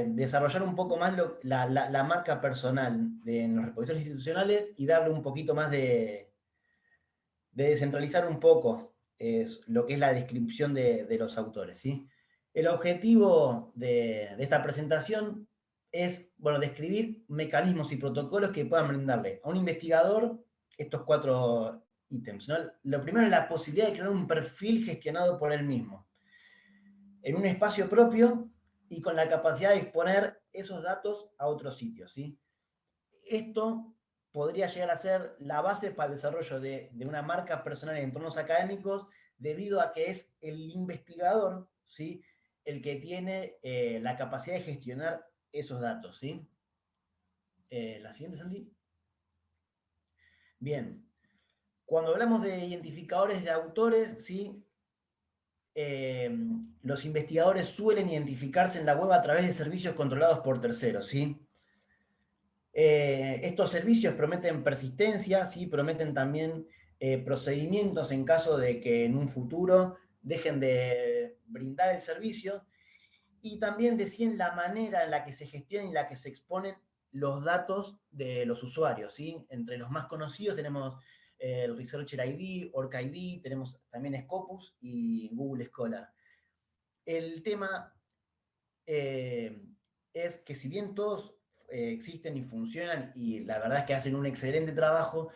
desarrollar un poco más la marca personal en los repositorios institucionales y darle un poquito más de descentralizar un poco lo que es la descripción de los autores, ¿sí? El objetivo de esta presentación es, bueno, describir mecanismos y protocolos que puedan brindarle a un investigador estos 4 ítems, ¿no? Lo primero es la posibilidad de crear un perfil gestionado por él mismo, en un espacio propio y con la capacidad de exponer esos datos a otros sitios, ¿sí? Esto podría llegar a ser la base para el desarrollo de una marca personal en entornos académicos, debido a que es el investigador, ¿sí?, el que tiene la capacidad de gestionar esos datos, ¿sí? La siguiente, Santi. Bien. Cuando hablamos de identificadores de autores, ¿sí?, los investigadores suelen identificarse en la web a través de servicios controlados por terceros, ¿sí? Estos servicios prometen persistencia, ¿sí? Prometen también procedimientos en caso de que en un futuro dejen de brindar el servicio, y también deciden la manera en la que se gestionan y la que se exponen los datos de los usuarios, ¿sí? Entre los más conocidos tenemos el Researcher ID, Orca ID, tenemos también Scopus y Google Scholar. El tema es que si bien todos existen y funcionan, y la verdad es que hacen un excelente trabajo,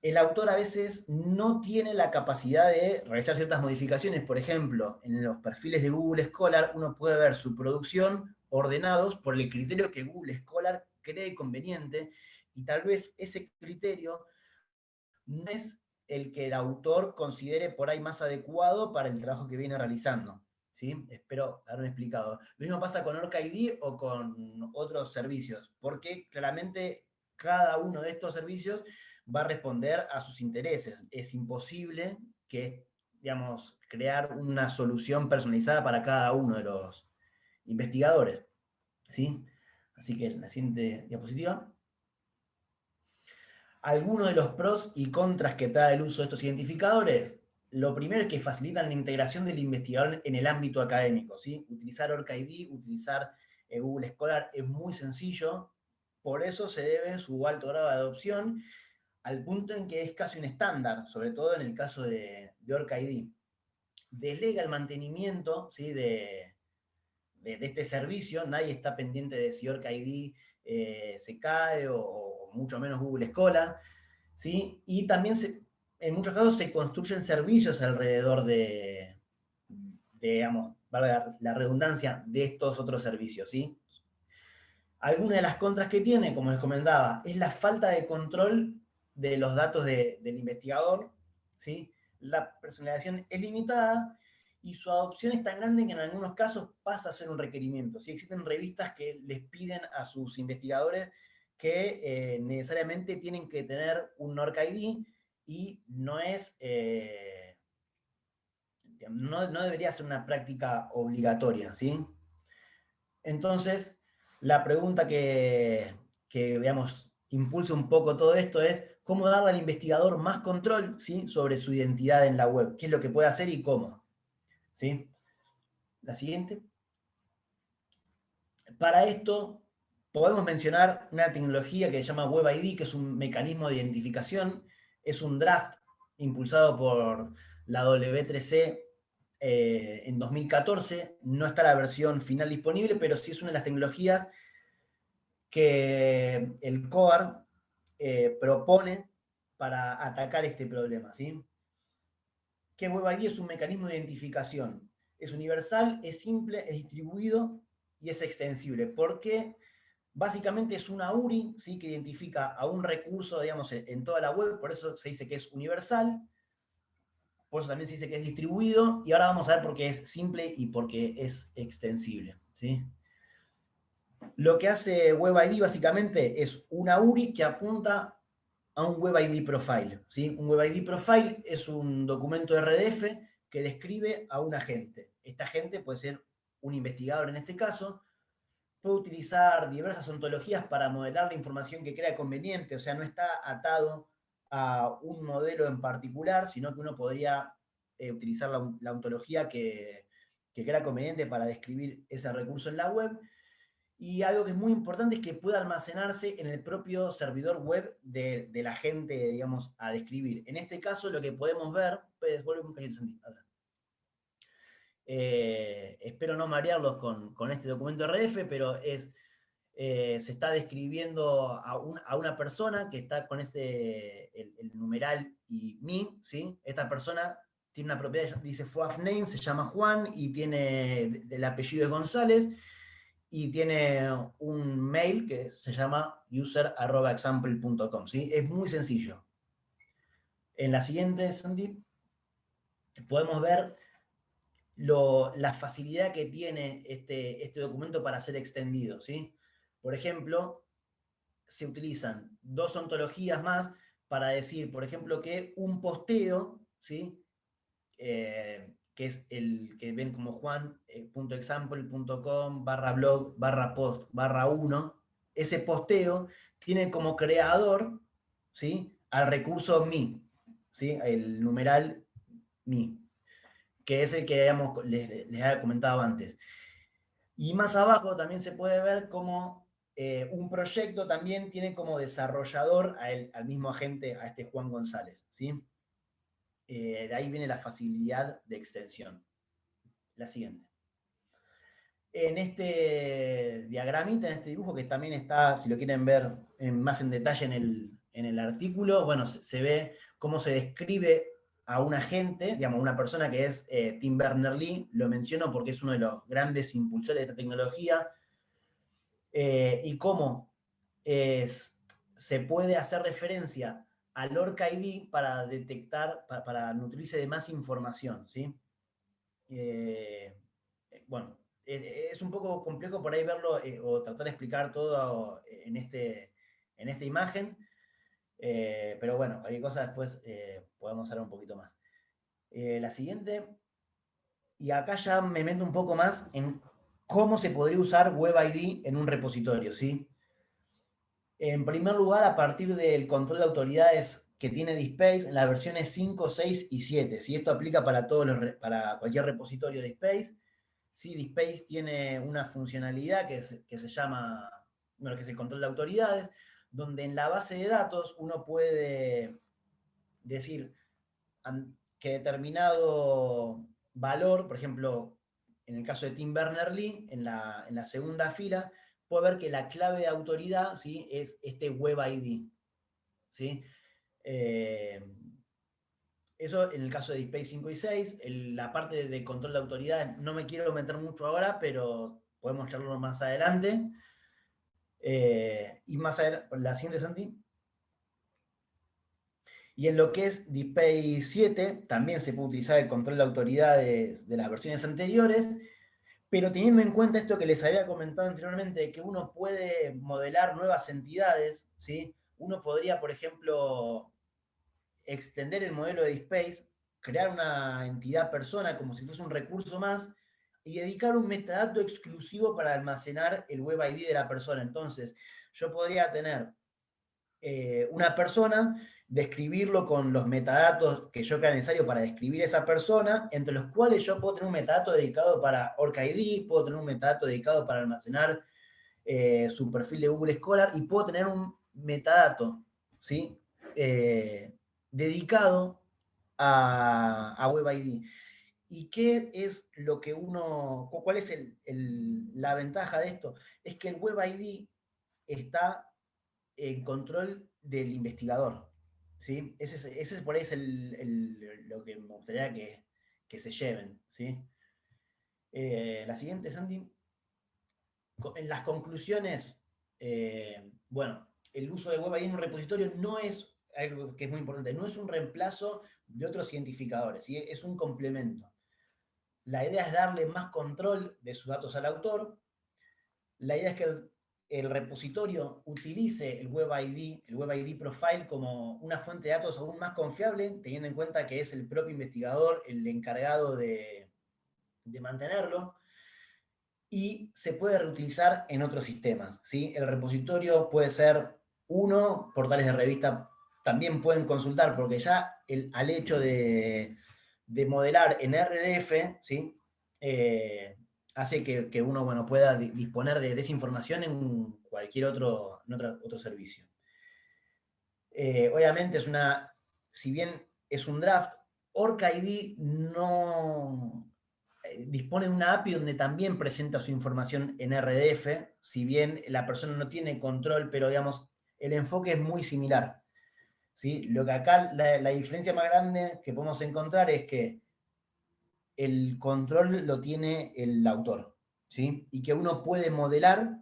el autor a veces no tiene la capacidad de realizar ciertas modificaciones. Por ejemplo, en los perfiles de Google Scholar uno puede ver su producción ordenados por el criterio que Google Scholar cree conveniente, y tal vez ese criterio no es el que el autor considere por ahí más adecuado para el trabajo que viene realizando, ¿sí? Espero haberme explicado. Lo mismo pasa con Orca ID o con otros servicios, porque claramente cada uno de estos servicios va a responder a sus intereses. Es imposible que, digamos, crear una solución personalizada para cada uno de los investigadores, ¿sí? Así que la siguiente diapositiva. Algunos de los pros y contras que trae el uso de estos identificadores: lo primero es que facilitan la integración del investigador en el ámbito académico, ¿sí? Utilizar OrcID, utilizar Google Scholar es muy sencillo, por eso se debe su alto grado de adopción, al punto en que es casi un estándar, sobre todo en el caso de OrcID. Delega el mantenimiento, ¿sí?, de este servicio, nadie está pendiente de si OrcID se cae o mucho menos Google Scholar, ¿sí? Y también en muchos casos se construyen servicios alrededor digamos, valga la redundancia, de estos otros servicios, ¿sí? Alguna de las contras que tiene, como les comentaba, es la falta de control de los datos del investigador, ¿sí? La personalización es limitada y su adopción es tan grande que en algunos casos pasa a ser un requerimiento. ¿Sí? Existen revistas que les piden a sus investigadores que necesariamente tienen que tener un ORCID y no es... no debería ser una práctica obligatoria, ¿sí? Entonces, la pregunta veamos, impulsa un poco todo esto es cómo darle al investigador más control, ¿sí? Sobre su identidad en la web, qué es lo que puede hacer y cómo, ¿sí? La siguiente. Para esto, podemos mencionar una tecnología que se llama WebID, que es un mecanismo de identificación, es un draft impulsado por la W3C en 2014, no está la versión final disponible, pero sí es una de las tecnologías que el COAR propone para atacar este problema, ¿sí? Que WebID es un mecanismo de identificación. Es universal, es simple, es distribuido y es extensible. Porque básicamente es una URI, ¿sí? Que identifica a un recurso, digamos, en toda la web, por eso se dice que es universal, por eso también se dice que es distribuido, y ahora vamos a ver por qué es simple y por qué es extensible, ¿sí? Lo que hace WebID básicamente es una URI que apunta a un WebID profile, ¿sí? Un WebID profile es un documento RDF que describe a un agente. Este agente puede ser un investigador en este caso, puede utilizar diversas ontologías para modelar la información que crea conveniente, o sea, no está atado a un modelo en particular, sino que uno podría utilizar la ontología que crea conveniente para describir ese recurso en la web. Y algo que es muy importante es que pueda almacenarse en el propio servidor web de la gente, digamos, a describir. En este caso, lo que podemos ver, pues, vuelve un cachito, Santi, espero no marearlos con este documento RDF, pero se está describiendo a una persona que está con el numeral y mi, ¿sí? Esta persona tiene una propiedad, dice FOAF name, se llama Juan y tiene, el apellido es González, y tiene un mail que se llama user@example.com, ¿sí? Es muy sencillo. En la siguiente, Sandy, podemos ver la facilidad que tiene este documento para ser extendido, ¿sí? Por ejemplo, se utilizan dos ontologías más para decir, por ejemplo, que un posteo, ¿sí? Que es el que ven como juan.example.com/blog/post/1, ese posteo tiene como creador, ¿sí? Al recurso mi, ¿sí? El numeral mi, que es el que les había comentado antes. Y más abajo también se puede ver cómo un proyecto también tiene como desarrollador al mismo agente, a este Juan González, ¿sí? De ahí viene la facilidad de extensión. La siguiente. En este diagramita, en este dibujo, que también está, si lo quieren ver más en detalle en el artículo, bueno, se ve cómo se describe a un agente, digamos, una persona que es Tim Berners-Lee, lo menciono porque es uno de los grandes impulsores de esta tecnología, y cómo se puede hacer referencia al ORCID para detectar, para nutrirse de más información, ¿sí? Bueno, es un poco complejo por ahí verlo o tratar de explicar todo en esta imagen, pero bueno, cualquier cosa después podemos hablar un poquito más. La siguiente, y acá ya me meto un poco más en cómo se podría usar WebID en un repositorio, ¿sí? En primer lugar, a partir del control de autoridades que tiene DSpace en las versiones 5, 6 y 7. ¿Sí? Esto aplica para para cualquier repositorio de DSpace. Sí, DSpace tiene una funcionalidad que se llama, bueno, que es el control de autoridades, donde en la base de datos uno puede decir que determinado valor, por ejemplo, en el caso de Tim Berners-Lee, en la segunda fila, puede ver que la clave de autoridad, ¿sí? Es este WebID, ¿sí? eso en el caso de DSpace 5 y 6. La parte de control de autoridad no me quiero meter mucho ahora, pero podemos charlarlo más adelante. Y más adelante, la siguiente, Santi. Y en lo que es DSpace 7, también se puede utilizar el control de autoridades de las versiones anteriores, pero teniendo en cuenta esto que les había comentado anteriormente, que uno puede modelar nuevas entidades, ¿sí? Uno podría, por ejemplo, extender el modelo de DSpace, crear una entidad persona como si fuese un recurso más, y dedicar un metadato exclusivo para almacenar el web ID de la persona. Entonces, yo podría tener una persona, describirlo con los metadatos que yo crea necesario para describir esa persona, entre los cuales yo puedo tener un metadato dedicado para OrcID, puedo tener un metadato dedicado para almacenar su perfil de Google Scholar, y puedo tener un metadato, ¿sí? Dedicado a WebID. ¿Y qué es lo que cuál es la ventaja de esto? Es que el WebID está en control del investigador, ¿sí? Ese por ahí es lo que me gustaría que se lleven, ¿sí? La siguiente, Sandy. En las conclusiones, bueno, el uso de WebID en un repositorio no es algo que es muy importante, no es un reemplazo de otros identificadores, ¿sí? Es un complemento. La idea es darle más control de sus datos al autor. La idea es que el repositorio utilice el WebID Profile como una fuente de datos aún más confiable, teniendo en cuenta que es el propio investigador el encargado de mantenerlo, y se puede reutilizar en otros sistemas, ¿sí? El repositorio puede ser portales de revista también pueden consultar, porque ya al hecho de modelar en RDF, ¿sí? Hace que uno, bueno, pueda disponer de esa información en cualquier otro servicio. Obviamente si bien es un draft, OrcID no dispone de una API donde también presenta su información en RDF, si bien la persona no tiene control, pero digamos, el enfoque es muy similar, ¿sí? Lo que acá, la diferencia más grande que podemos encontrar es que el control lo tiene el autor, ¿sí? Y que uno puede modelar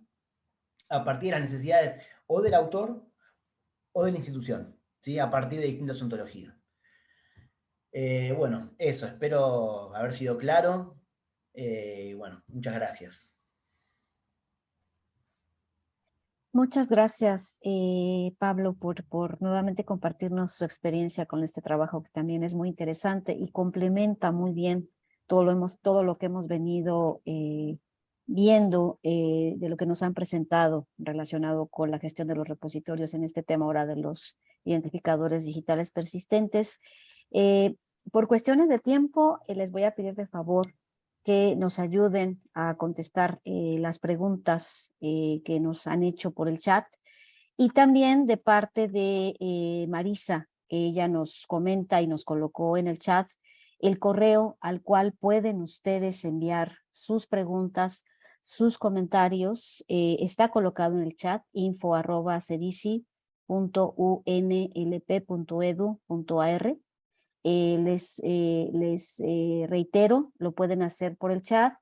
a partir de las necesidades o del autor o de la institución, ¿sí? A partir de distintas ontologías. Bueno, eso, espero haber sido claro. Bueno, muchas gracias. Muchas gracias, Pablo, por nuevamente compartirnos su experiencia con este trabajo, que también es muy interesante y complementa muy bien todo lo que hemos venido viendo de lo que nos han presentado relacionado con la gestión de los repositorios en este tema ahora de los identificadores digitales persistentes. Por cuestiones de tiempo, les voy a pedir de favor que nos ayuden a contestar las preguntas que nos han hecho por el chat, y también de parte de Marisa, que ella nos comenta y nos colocó en el chat el correo al cual pueden ustedes enviar sus preguntas, sus comentarios. Está colocado en el chat, info@cedici.unlp.edu.ar. Les reitero, lo pueden hacer por el chat,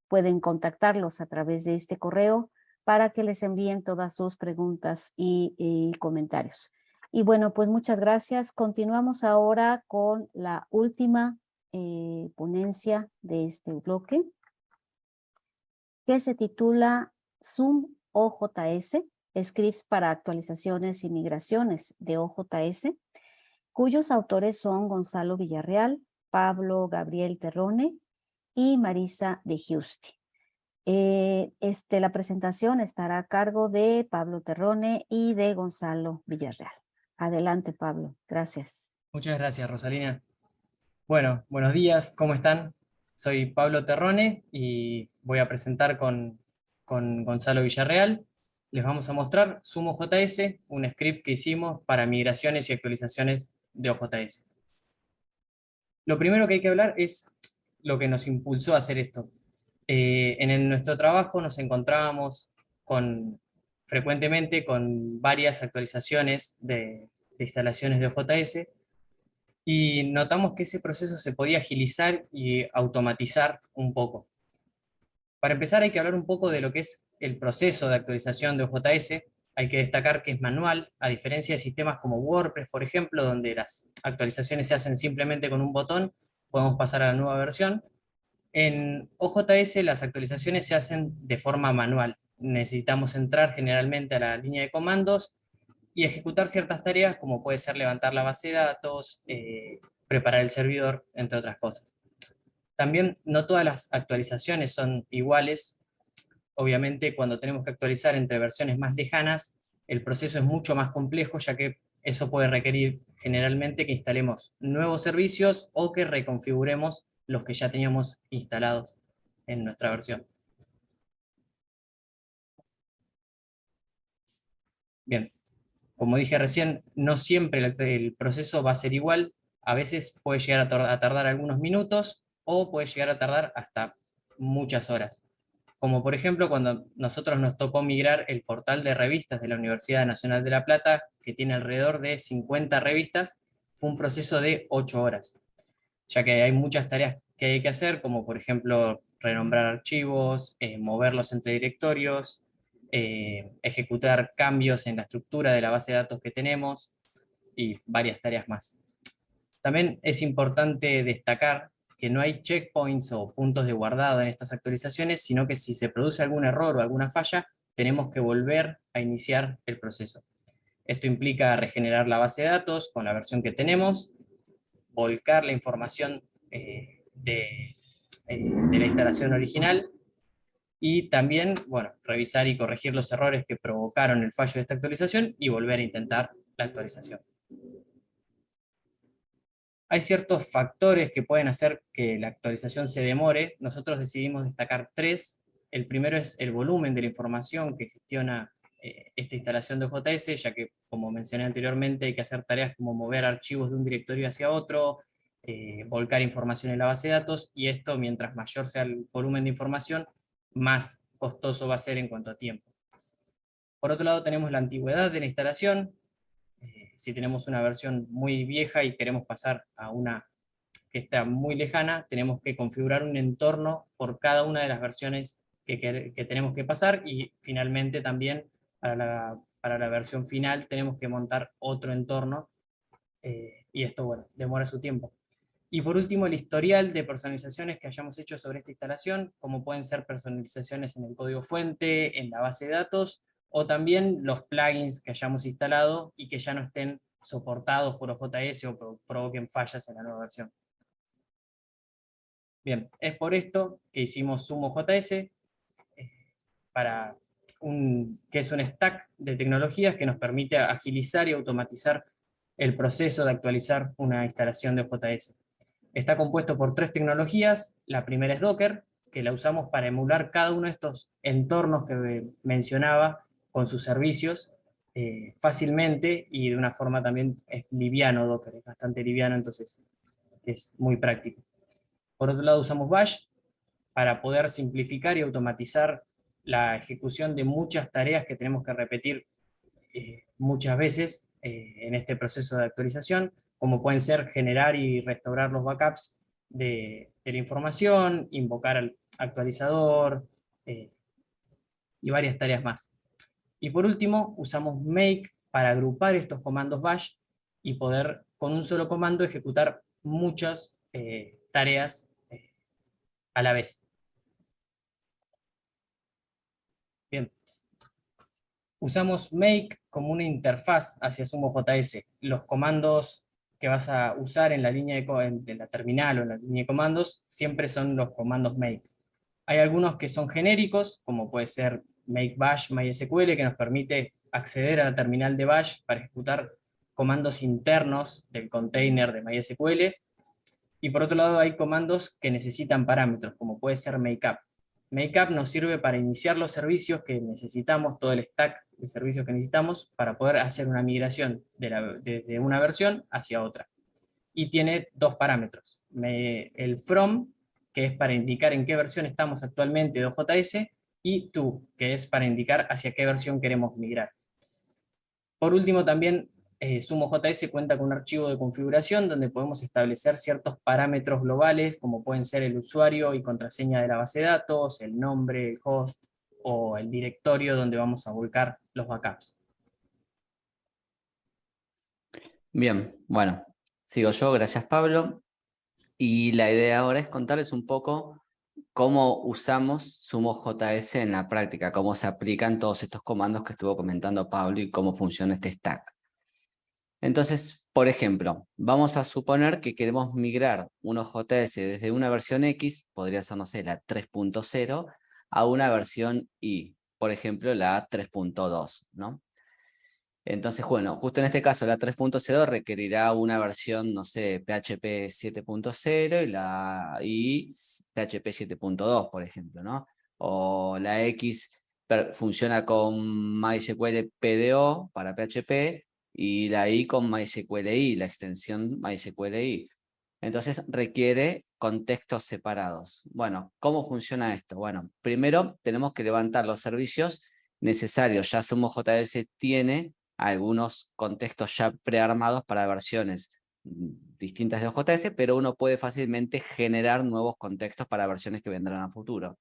pueden contactarlos a través de este correo para que les envíen todas sus preguntas y comentarios. Y bueno, pues muchas gracias. Continuamos ahora con la última ponencia de este bloque, que se titula Zoom OJS, Scripts para actualizaciones y migraciones de OJS, cuyos autores son Gonzalo Villarreal, Pablo Gabriel Terrone y Marisa de Giusti. La presentación estará a cargo de Pablo Terrone y de Gonzalo Villarreal. Adelante, Pablo. Gracias. Muchas gracias, Rosalina. Bueno, buenos días, ¿cómo están? Soy Pablo Terrone y voy a presentar con Gonzalo Villarreal. Les vamos a mostrar Zoom OJS, un script que hicimos para migraciones y actualizaciones de OJS. Lo primero que hay que hablar es lo que nos impulsó a hacer esto. Nuestro trabajo nos encontrábamos frecuentemente con varias actualizaciones de instalaciones de OJS, y notamos que ese proceso se podía agilizar y automatizar un poco. Para empezar hay que hablar un poco de lo que es el proceso de actualización de OJS. Hay que destacar que es manual, a diferencia de sistemas como WordPress, por ejemplo, donde las actualizaciones se hacen simplemente con un botón, podemos pasar a la nueva versión. En OJS las actualizaciones se hacen de forma manual. Necesitamos entrar generalmente a la línea de comandos y ejecutar ciertas tareas, como puede ser levantar la base de datos, preparar el servidor, entre otras cosas. También no todas las actualizaciones son iguales. Obviamente, cuando tenemos que actualizar entre versiones más lejanas, el proceso es mucho más complejo, ya que eso puede requerir generalmente que instalemos nuevos servicios o que reconfiguremos los que ya teníamos instalados en nuestra versión. Bien, como dije recién, no siempre el proceso va a ser igual. A veces puede llegar a tardar algunos minutos o puede llegar a tardar hasta muchas horas. Como por ejemplo cuando nosotros nos tocó migrar el portal de revistas de la Universidad Nacional de La Plata, que tiene alrededor de 50 revistas, fue un proceso de 8 horas, ya que hay muchas tareas que hay que hacer, como por ejemplo renombrar archivos, moverlos entre directorios, ejecutar cambios en la estructura de la base de datos que tenemos y varias tareas más. También es importante destacar que no hay checkpoints o puntos de guardado en estas actualizaciones, sino que si se produce algún error o alguna falla, tenemos que volver a iniciar el proceso. Esto implica regenerar la base de datos con la versión que tenemos, volcar la información de la instalación original y también, bueno, revisar y corregir los errores que provocaron el fallo de esta actualización y volver a intentar la actualización. Hay ciertos factores que pueden hacer que la actualización se demore. Nosotros decidimos destacar 3. El primero es el volumen de la información que gestiona esta instalación de OJS, ya que, como mencioné anteriormente, hay que hacer tareas como mover archivos de un directorio hacia otro, volcar información en la base de datos, y esto, mientras mayor sea el volumen de información, más costoso va a ser en cuanto a tiempo. Por otro lado, tenemos la antigüedad de la instalación. Si tenemos una versión muy vieja y queremos pasar a una que está muy lejana, tenemos que configurar un entorno por cada una de las versiones que tenemos que pasar, y finalmente también para la versión final tenemos que montar otro entorno, y esto, bueno, demora su tiempo. Y por último, el historial de personalizaciones que hayamos hecho sobre esta instalación, como pueden ser personalizaciones en el código fuente, en la base de datos, o también los plugins que hayamos instalado y que ya no estén soportados por OJS o provoquen fallas en la nueva versión. Bien, es por esto que hicimos SumoJS, que es un stack de tecnologías que nos permite agilizar y automatizar el proceso de actualizar una instalación de OJS. Está compuesto por 3 tecnologías. La primera es Docker, que la usamos para emular cada uno de estos entornos que mencionaba con sus servicios fácilmente, y de una forma también es liviano. Docker es bastante liviano, entonces es muy práctico. Por otro lado, usamos Bash para poder simplificar y automatizar la ejecución de muchas tareas que tenemos que repetir muchas veces en este proceso de actualización, como pueden ser generar y restaurar los backups de la información, invocar al actualizador y varias tareas más. Y por último, usamos make para agrupar estos comandos bash y poder con un solo comando ejecutar muchas tareas a la vez. Bien. Usamos make como una interfaz hacia SumoJS. Los comandos que vas a usar en la línea de la terminal o en la línea de comandos siempre son los comandos make. Hay algunos que son genéricos, como puede ser make bash MySQL, que nos permite acceder a la terminal de bash para ejecutar comandos internos del container de MySQL. Y por otro lado hay comandos que necesitan parámetros, como puede ser makeup. Makeup nos sirve para iniciar los servicios que necesitamos, todo el stack de servicios que necesitamos para poder hacer una migración de una versión hacia otra. Y tiene 2 parámetros. El from, que es para indicar en qué versión estamos actualmente de OJS, y to, que es para indicar hacia qué versión queremos migrar. Por último, también SumoJS cuenta con un archivo de configuración donde podemos establecer ciertos parámetros globales, como pueden ser el usuario y contraseña de la base de datos, el nombre, el host o el directorio donde vamos a volcar los backups. Bien, bueno, sigo yo, gracias Pablo. Y la idea ahora es contarles un poco cómo usamos SumoJS en la práctica, cómo se aplican todos estos comandos que estuvo comentando Pablo y cómo funciona este stack. Entonces, por ejemplo, vamos a suponer que queremos migrar un OJS desde una versión X, podría ser, no sé, la 3.0, a una versión Y, por ejemplo, la 3.2, ¿no? Entonces, bueno, justo en este caso la 3.0 requerirá una versión, no sé, PHP 7.0 y PHP 7.2, por ejemplo, ¿no? O la X funciona con MySQL PDO para PHP y la Y con MySQLi, la extensión MySQLi. Entonces requiere contextos separados. Bueno, ¿cómo funciona esto? Bueno, primero tenemos que levantar los servicios necesarios. Ya SumoJS tiene algunos contextos ya prearmados para versiones distintas de OJS, pero uno puede fácilmente generar nuevos contextos para versiones que vendrán a futuro.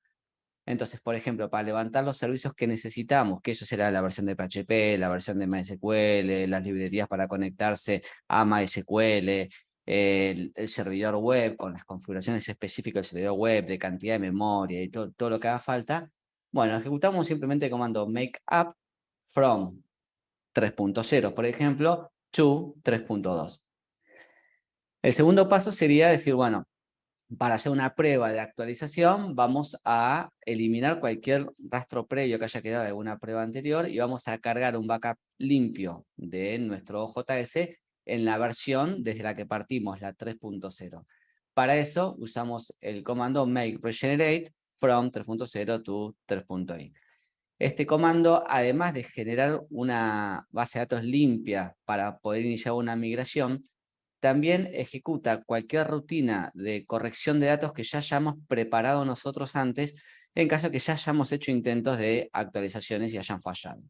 Entonces, por ejemplo, para levantar los servicios que necesitamos, que eso será la versión de PHP, la versión de MySQL, las librerías para conectarse a MySQL, el servidor web con las configuraciones específicas del servidor web, de cantidad de memoria y todo lo que haga falta, bueno, ejecutamos simplemente el comando make up from 3.0, por ejemplo, to 3.2. El segundo paso sería decir, bueno, para hacer una prueba de actualización, vamos a eliminar cualquier rastro previo que haya quedado de alguna prueba anterior y vamos a cargar un backup limpio de nuestro OJS en la versión desde la que partimos, la 3.0. Para eso usamos el comando make regenerate from 3.0 to 3.i. Este comando, además de generar una base de datos limpia para poder iniciar una migración, también ejecuta cualquier rutina de corrección de datos que ya hayamos preparado nosotros antes, en caso que ya hayamos hecho intentos de actualizaciones y hayan fallado.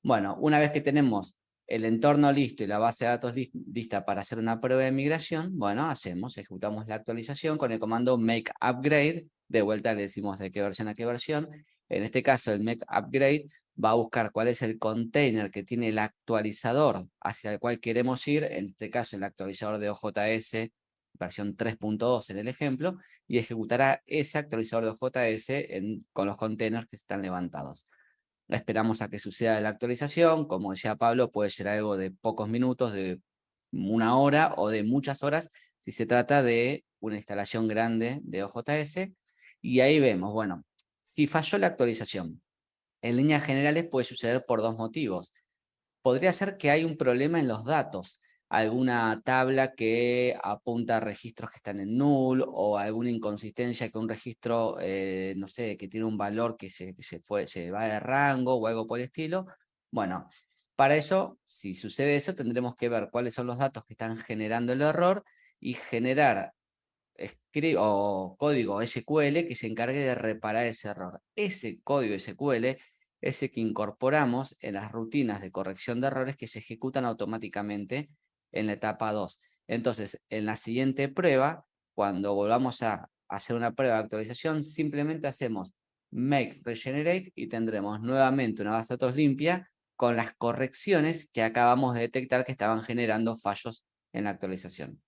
Bueno, una vez que tenemos el entorno listo y la base de datos lista para hacer una prueba de migración, bueno, ejecutamos la actualización con el comando make upgrade, de vuelta le decimos de qué versión a qué versión. En este caso, el make upgrade va a buscar cuál es el container que tiene el actualizador hacia el cual queremos ir, en este caso el actualizador de OJS, versión 3.2 en el ejemplo, y ejecutará ese actualizador de OJS con los containers que están levantados. Esperamos a que suceda la actualización, como decía Pablo, puede ser algo de pocos minutos, de una hora o de muchas horas, si se trata de una instalación grande de OJS, y ahí vemos, bueno, si falló la actualización, en líneas generales puede suceder por dos motivos. Podría ser que hay un problema en los datos, alguna tabla que apunta a registros que están en null o alguna inconsistencia que un registro, no sé, que tiene un valor que se va de rango o algo por el estilo. Bueno, para eso, si sucede eso, tendremos que ver cuáles son los datos que están generando el error y generar código SQL que se encargue de reparar ese error. Ese código SQL es el que incorporamos en las rutinas de corrección de errores que se ejecutan automáticamente en la etapa 2. Entonces, en la siguiente prueba, cuando volvamos a hacer una prueba de actualización, simplemente hacemos make regenerate y tendremos nuevamente una base de datos limpia con las correcciones que acabamos de detectar que estaban generando fallos en la actualización.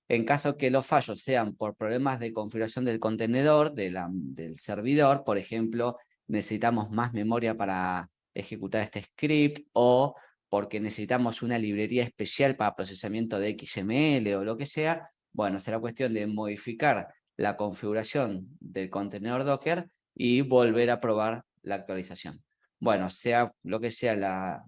En caso que los fallos sean por problemas de configuración del contenedor, del servidor, por ejemplo, necesitamos más memoria para ejecutar este script o porque necesitamos una librería especial para procesamiento de XML o lo que sea, bueno, será cuestión de modificar la configuración del contenedor Docker y volver a probar la actualización. Bueno, sea lo que sea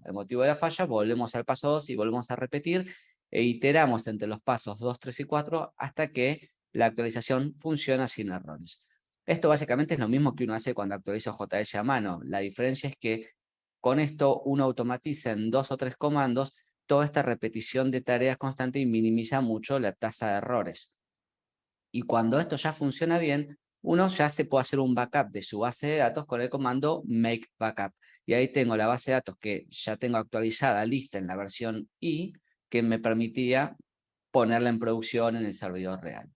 el motivo de la falla, volvemos al paso 2 y volvemos a repetir e iteramos entre los pasos 2, 3 y 4 hasta que la actualización funciona sin errores. Esto básicamente es lo mismo que uno hace cuando actualiza JS a mano. La diferencia es que con esto uno automatiza en 2 o 3 comandos toda esta repetición de tareas constante y minimiza mucho la tasa de errores. Y cuando esto ya funciona bien, uno ya se puede hacer un backup de su base de datos con el comando make backup. y ahí tengo la base de datos que ya tengo actualizada, lista en la versión I, que me permitía ponerla en producción en el servidor real.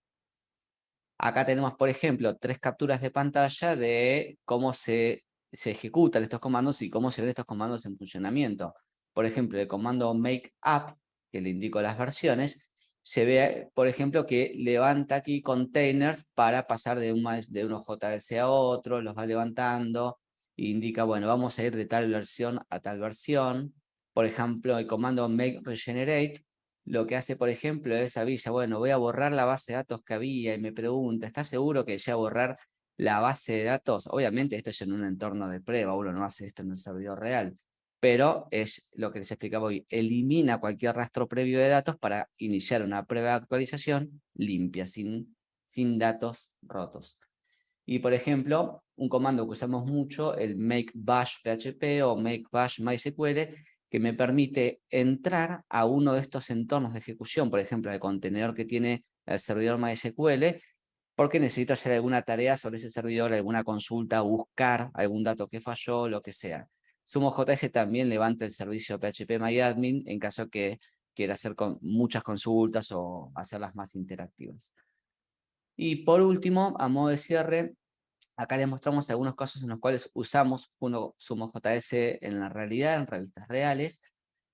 Acá tenemos, por ejemplo, 3 capturas de pantalla de cómo se ejecutan estos comandos y cómo se ven estos comandos en funcionamiento. Por ejemplo, el comando make up, que le indico las versiones, se ve, por ejemplo, que levanta aquí containers para pasar de unos JS a otro, los va levantando, e indica, bueno, vamos a ir de tal versión a tal versión. Por ejemplo, el comando make regenerate, lo que hace, por ejemplo, es avisa, bueno, voy a borrar la base de datos que había y me pregunta, ¿estás seguro que desea borrar la base de datos? Obviamente esto es en un entorno de prueba, uno no hace esto en el servidor real, pero es lo que les explicaba hoy, elimina cualquier rastro previo de datos para iniciar una prueba de actualización limpia, sin datos rotos. Y por ejemplo, un comando que usamos mucho, el make bash PHP o make bash MySQL, que me permite entrar a uno de estos entornos de ejecución, por ejemplo, el contenedor que tiene el servidor MySQL, porque necesito hacer alguna tarea sobre ese servidor, alguna consulta, buscar algún dato que falló, lo que sea. SumoJS también levanta el servicio PHPMyAdmin en caso que quiera hacer muchas consultas o hacerlas más interactivas. Y por último, a modo de cierre, acá les mostramos algunos casos en los cuales usamos SumoJS en la realidad, en revistas reales.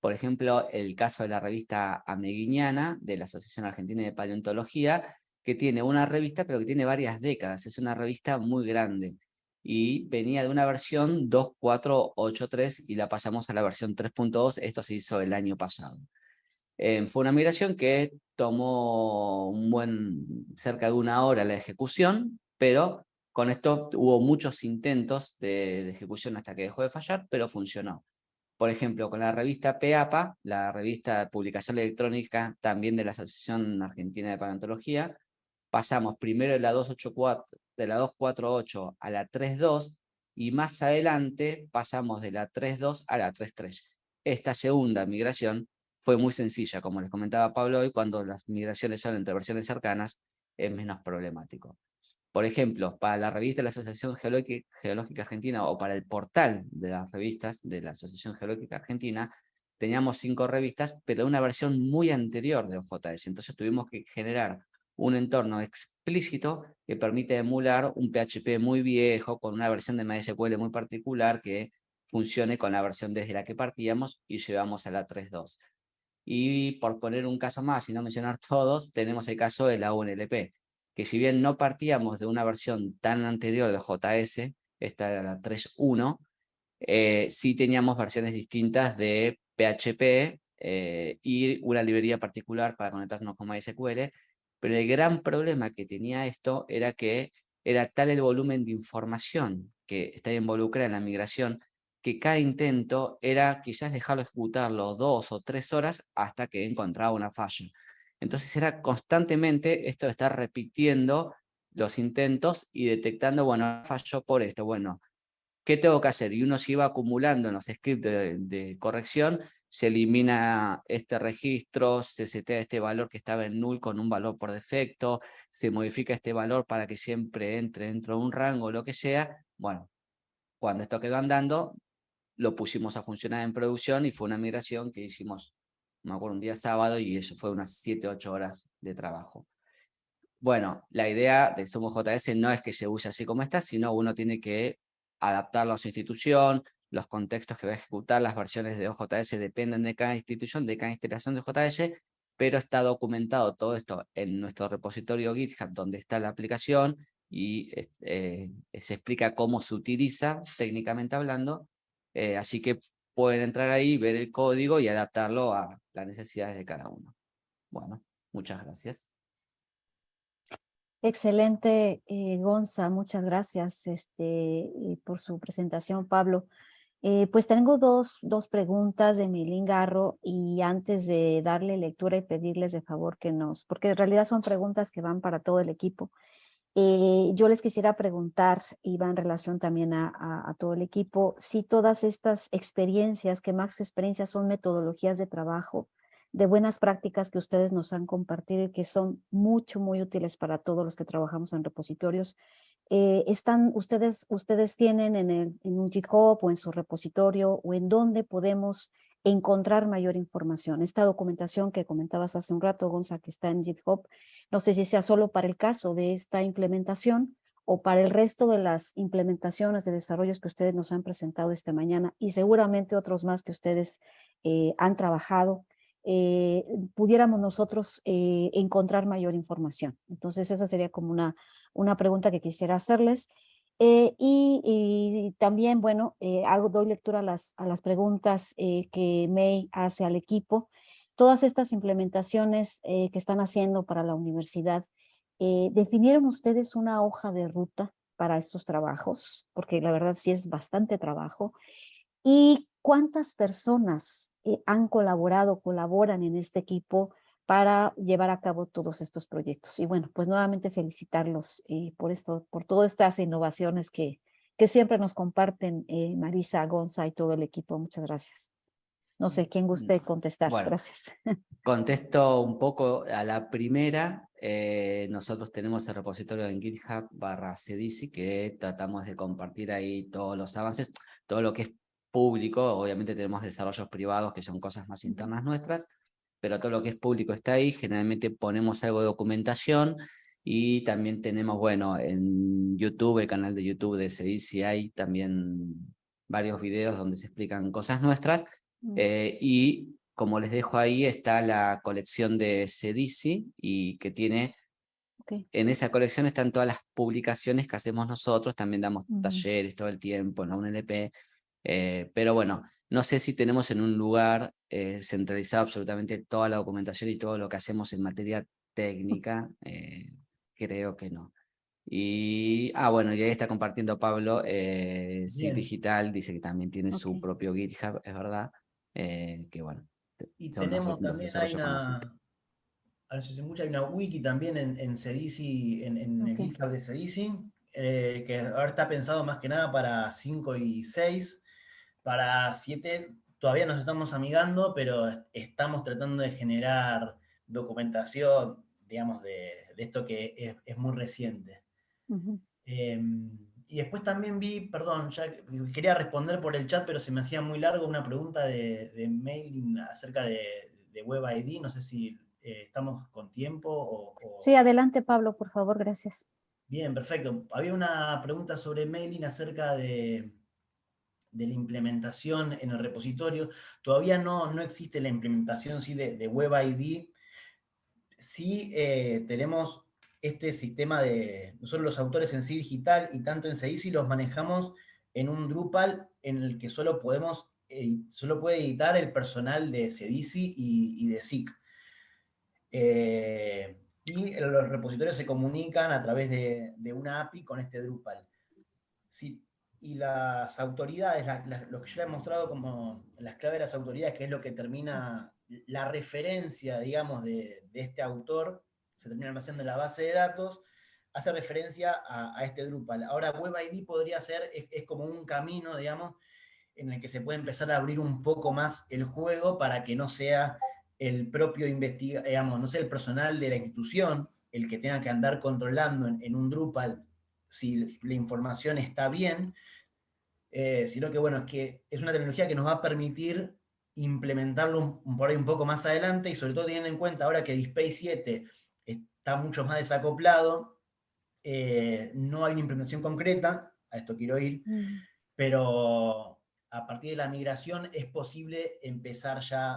Por ejemplo, el caso de la revista Ameguiniana, de la Asociación Argentina de Paleontología, que tiene una revista, pero que tiene varias décadas. Es una revista muy grande. Y venía de una versión 2.4.8.3 y la pasamos a la versión 3.2. Esto se hizo el año pasado. Fue una migración que tomó cerca de 1 hora la ejecución, pero con esto hubo muchos intentos de ejecución hasta que dejó de fallar, pero funcionó. Por ejemplo, con la revista PAPA, la revista de publicación electrónica también de la Asociación Argentina de Paleontología, pasamos primero de la 2.4.8 a la 3.2 y más adelante pasamos de la 3.2 a la 3.3. Esta segunda migración fue muy sencilla, como les comentaba Pablo hoy, cuando las migraciones son entre versiones cercanas es menos problemático. Por ejemplo, para la revista de la Asociación Geológica Argentina o para el portal de las revistas de la Asociación Geológica Argentina, teníamos 5 revistas, pero de una versión muy anterior de OJS. Entonces tuvimos que generar un entorno explícito que permite emular un PHP muy viejo con una versión de MySQL muy particular que funcione con la versión desde la que partíamos y llevamos a la 3.2. Y por poner un caso más y no mencionar todos, tenemos el caso de la UNLP, que si bien no partíamos de una versión tan anterior de JS, esta era la 3.1, sí teníamos versiones distintas de PHP y una librería particular para conectarnos con MySQL, pero el gran problema que tenía esto era que era tal el volumen de información que está involucrada en la migración que cada intento era quizás dejarlo ejecutarlo 2 o 3 horas hasta que encontraba una falla. Entonces era constantemente esto de estar repitiendo los intentos y detectando, bueno, falló por esto, bueno, ¿qué tengo que hacer? Y uno se iba acumulando en los scripts de corrección, se elimina este registro, se setea este valor que estaba en null con un valor por defecto, se modifica este valor para que siempre entre dentro de un rango, lo que sea. Bueno, cuando esto quedó andando, lo pusimos a funcionar en producción y fue una migración que hicimos, me acuerdo, un día sábado y eso fue unas 7-8 horas de trabajo. Bueno, la idea de SumoJS no es que se use así como está, sino uno tiene que adaptarlo a su institución, los contextos que va a ejecutar, las versiones de OJS dependen de cada institución, de cada instalación de JS, pero está documentado todo esto en nuestro repositorio GitHub, donde está la aplicación y se explica cómo se utiliza técnicamente hablando, así que pueden entrar ahí, ver el código y adaptarlo a las necesidades de cada uno. Bueno, muchas gracias. Excelente, Gonza, muchas gracias por su presentación, Pablo. Pues tengo dos preguntas de Milín Garro y antes de darle lectura y pedirles de favor que porque en realidad son preguntas que van para todo el equipo. Yo les quisiera preguntar, y va en relación también a todo el equipo, si todas estas experiencias, que más que experiencias son metodologías de trabajo, de buenas prácticas que ustedes nos han compartido y que son muy útiles para todos los que trabajamos en repositorios, ustedes tienen en un GitHub o en su repositorio o en dónde podemos encontrar mayor información. Esta documentación que comentabas hace un rato, Gonza, que está en GitHub, no sé si sea solo para el caso de esta implementación o para el resto de las implementaciones de desarrollos que ustedes nos han presentado esta mañana y seguramente otros más que ustedes han trabajado, pudiéramos nosotros encontrar mayor información. Entonces esa sería como una pregunta que quisiera hacerles. Y también, bueno, doy lectura a las preguntas que May hace al equipo. Todas estas implementaciones que están haciendo para la universidad, ¿definieron ustedes una hoja de ruta para estos trabajos? Porque la verdad sí es bastante trabajo. ¿Y cuántas personas colaboran en este equipo para llevar a cabo todos estos proyectos? Y bueno, pues nuevamente felicitarlos por todas estas innovaciones que siempre nos comparten Marisa, Gonza y todo el equipo. Muchas gracias. No sé, ¿quién guste contestar? Bueno, gracias. Contesto un poco a la primera. Nosotros tenemos el repositorio en GitHub/cdici que tratamos de compartir ahí todos los avances, todo lo que es público. Obviamente tenemos desarrollos privados que son cosas más internas nuestras, pero todo lo que es público está ahí. Generalmente ponemos algo de documentación y también tenemos, bueno, en YouTube, el canal de YouTube de cdici, hay también varios videos donde se explican cosas nuestras. Y como les dejo ahí, está la colección de cdici y que tiene, en esa colección están todas las publicaciones que hacemos nosotros, también damos talleres todo el tiempo en la UNLP, pero bueno, no sé si tenemos en un lugar centralizado absolutamente toda la documentación y todo lo que hacemos en materia técnica, creo que no. Y, bueno, y ahí está compartiendo Pablo, SIG Digital, dice que también tiene su propio GitHub, es verdad, que bueno. Y son tenemos los también, desarrollos con la CIT. a ver si se escucha, hay una wiki también en cdici, en el GitHub de cdici, que ahora está pensado más que nada para 5 y 6. Para 7 todavía nos estamos amigando, pero estamos tratando de generar documentación, digamos, de esto que es muy reciente. Y después también vi, perdón, ya quería responder por el chat, pero se me hacía muy largo una pregunta de mail acerca de WebID. No sé si estamos con tiempo Sí, adelante, Pablo, por favor, gracias. Bien, perfecto. Había una pregunta sobre mailing acerca de la implementación en el repositorio. Todavía no existe la implementación ¿sí? de WebID. Sí tenemos este sistema de, nosotros los autores en SIG Digital y tanto en cdici los manejamos en un Drupal en el que solo puede editar el personal de cdici y de SIG. Y los repositorios se comunican a través de una API con este Drupal. Sí, y las autoridades, lo que yo les he mostrado como las claves de las autoridades, que es lo que termina, la referencia, digamos, de este autor, se termina almacenando en la base de datos, hace referencia a este Drupal. Ahora, WebID podría ser, es como un camino, digamos, en el que se puede empezar a abrir un poco más el juego para que no sea el propio digamos, no sea el personal de la institución el que tenga que andar controlando en un Drupal si la información está bien, sino que, bueno, es que es una tecnología que nos va a permitir implementarlo por ahí un poco más adelante y sobre todo teniendo en cuenta ahora que DSpace 7 está mucho más desacoplado, no hay una implementación concreta, a esto quiero ir, pero a partir de la migración es posible empezar ya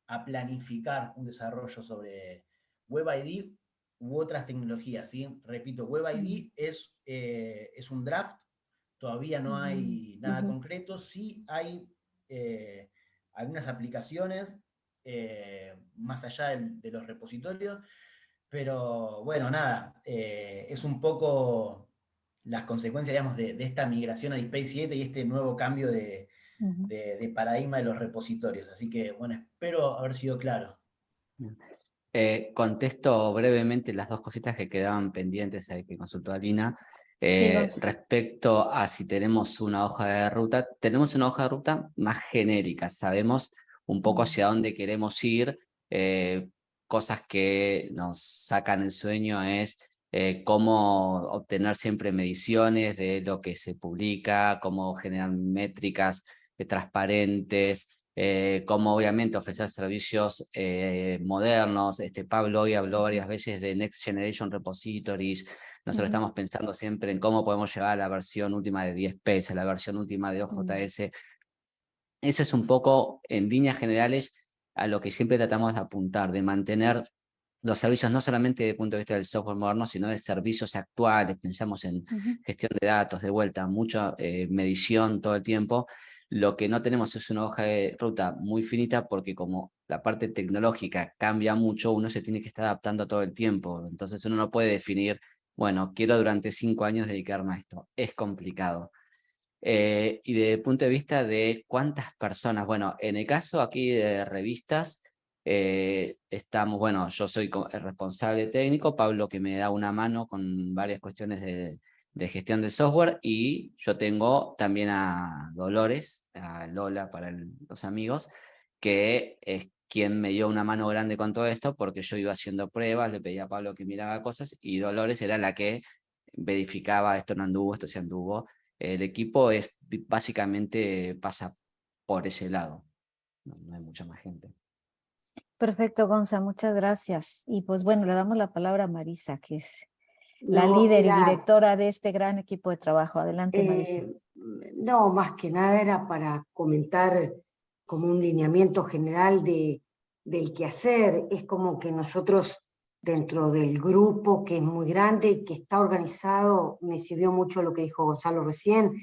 a planificar un desarrollo sobre WebID u otras tecnologías, ¿sí? Repito, WebID es un draft, todavía no hay nada concreto, sí hay algunas aplicaciones más allá de los repositorios, pero bueno, nada, es un poco las consecuencias, digamos, de esta migración a DSpace 7 y este nuevo cambio de paradigma de los repositorios. Así que, bueno, espero haber sido claro. Contesto brevemente las dos cositas que quedaban pendientes que consultó Alina. Respecto a si tenemos una hoja de ruta, tenemos una hoja de ruta más genérica, sabemos un poco hacia dónde queremos ir, cosas que nos sacan el sueño es cómo obtener siempre mediciones de lo que se publica, cómo generar métricas transparentes, cómo obviamente ofrecer servicios modernos. Pablo hoy habló varias veces de Next Generation Repositories. Nosotros estamos pensando siempre en cómo podemos llevar a la versión última de 10PS, a la versión última de OJS. Eso es un poco, en líneas generales, a lo que siempre tratamos de apuntar, de mantener los servicios no solamente desde el punto de vista del software moderno, sino de servicios actuales. Pensamos en gestión de datos, de vuelta, mucha medición todo el tiempo. Lo que no tenemos es una hoja de ruta muy finita, porque como la parte tecnológica cambia mucho, uno se tiene que estar adaptando todo el tiempo. Entonces uno no puede definir, bueno, quiero durante 5 años dedicarme a esto. Es complicado. Y desde el punto de vista de cuántas personas, bueno, en el caso aquí de revistas, estamos, bueno, yo soy el responsable técnico, Pablo que me da una mano con varias cuestiones de gestión de software, y yo tengo también a Dolores, a Lola para los amigos, que es quien me dio una mano grande con todo esto, porque yo iba haciendo pruebas, le pedía a Pablo que miraba cosas, y Dolores era la que verificaba esto no anduvo, esto sí anduvo. El equipo básicamente pasa por ese lado, no hay mucha más gente. Perfecto, Gonza, muchas gracias. Y pues bueno, le damos la palabra a Marisa, que es la No, líder y era, directora de este gran equipo de trabajo. Adelante, Marisa. no, más que nada era para comentar como un lineamiento general del quehacer. Es como que nosotros, dentro del grupo, que es muy grande, que está organizado, me sirvió mucho lo que dijo Gonzalo recién,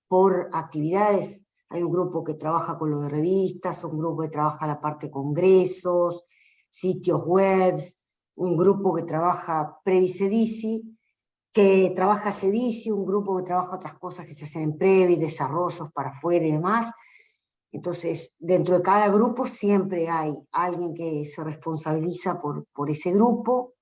por actividades. Hay un grupo que trabaja con lo de revistas, un grupo que trabaja la parte de congresos, sitios web, un grupo que trabaja Previ-Cedici, que trabaja Cedici, un grupo que trabaja otras cosas que se hacen en Previ, desarrollos para afuera y demás. Entonces, dentro de cada grupo siempre hay alguien que se responsabiliza por ese grupo,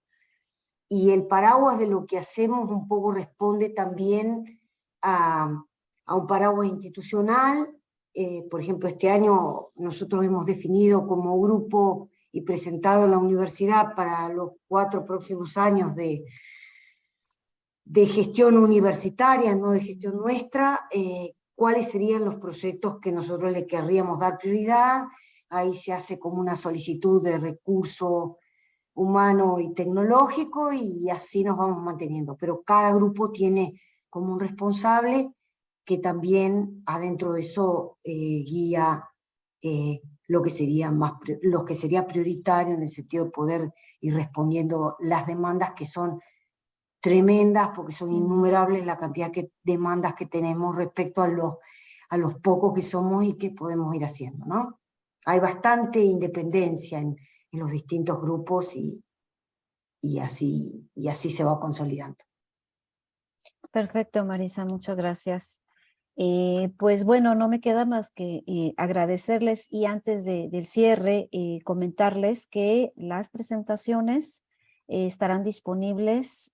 y el paraguas de lo que hacemos un poco responde también a un paraguas institucional. Por ejemplo, este año nosotros hemos definido como grupo y presentado en la universidad para los 4 próximos años de gestión universitaria, no de gestión nuestra, cuáles serían los proyectos que nosotros le querríamos dar prioridad. Ahí se hace como una solicitud de recurso humano y tecnológico, y así nos vamos manteniendo. Pero cada grupo tiene como un responsable que también adentro de eso guía lo que sería prioritario, en el sentido de poder ir respondiendo las demandas, que son tremendas, porque son innumerables la cantidad de demandas que tenemos respecto a los pocos que somos y que podemos ir haciendo, ¿no? Hay bastante independencia en los distintos grupos, y así se va consolidando. Perfecto, Marisa, muchas gracias. Pues bueno, no me queda más que agradecerles, y antes del cierre, comentarles que las presentaciones estarán disponibles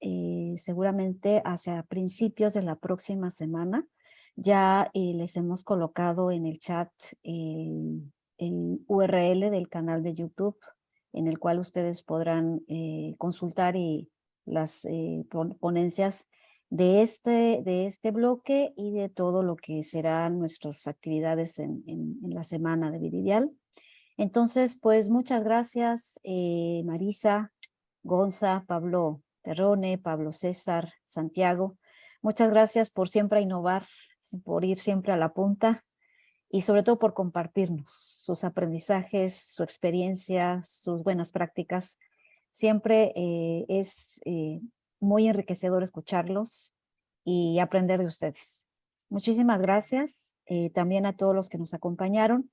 seguramente hacia principios de la próxima semana. Ya les hemos colocado en el chat el URL del canal de YouTube, en el cual ustedes podrán consultar las ponencias de este bloque y de todo lo que serán nuestras actividades en la semana de Viridial. Entonces, pues muchas gracias, Marisa, Gonza, Pablo Terrone, Pablo César, Santiago. Muchas gracias por siempre innovar, por ir siempre a la punta, y sobre todo por compartirnos sus aprendizajes, su experiencia, sus buenas prácticas. Siempre es muy enriquecedor escucharlos y aprender de ustedes. Muchísimas gracias también a todos los que nos acompañaron.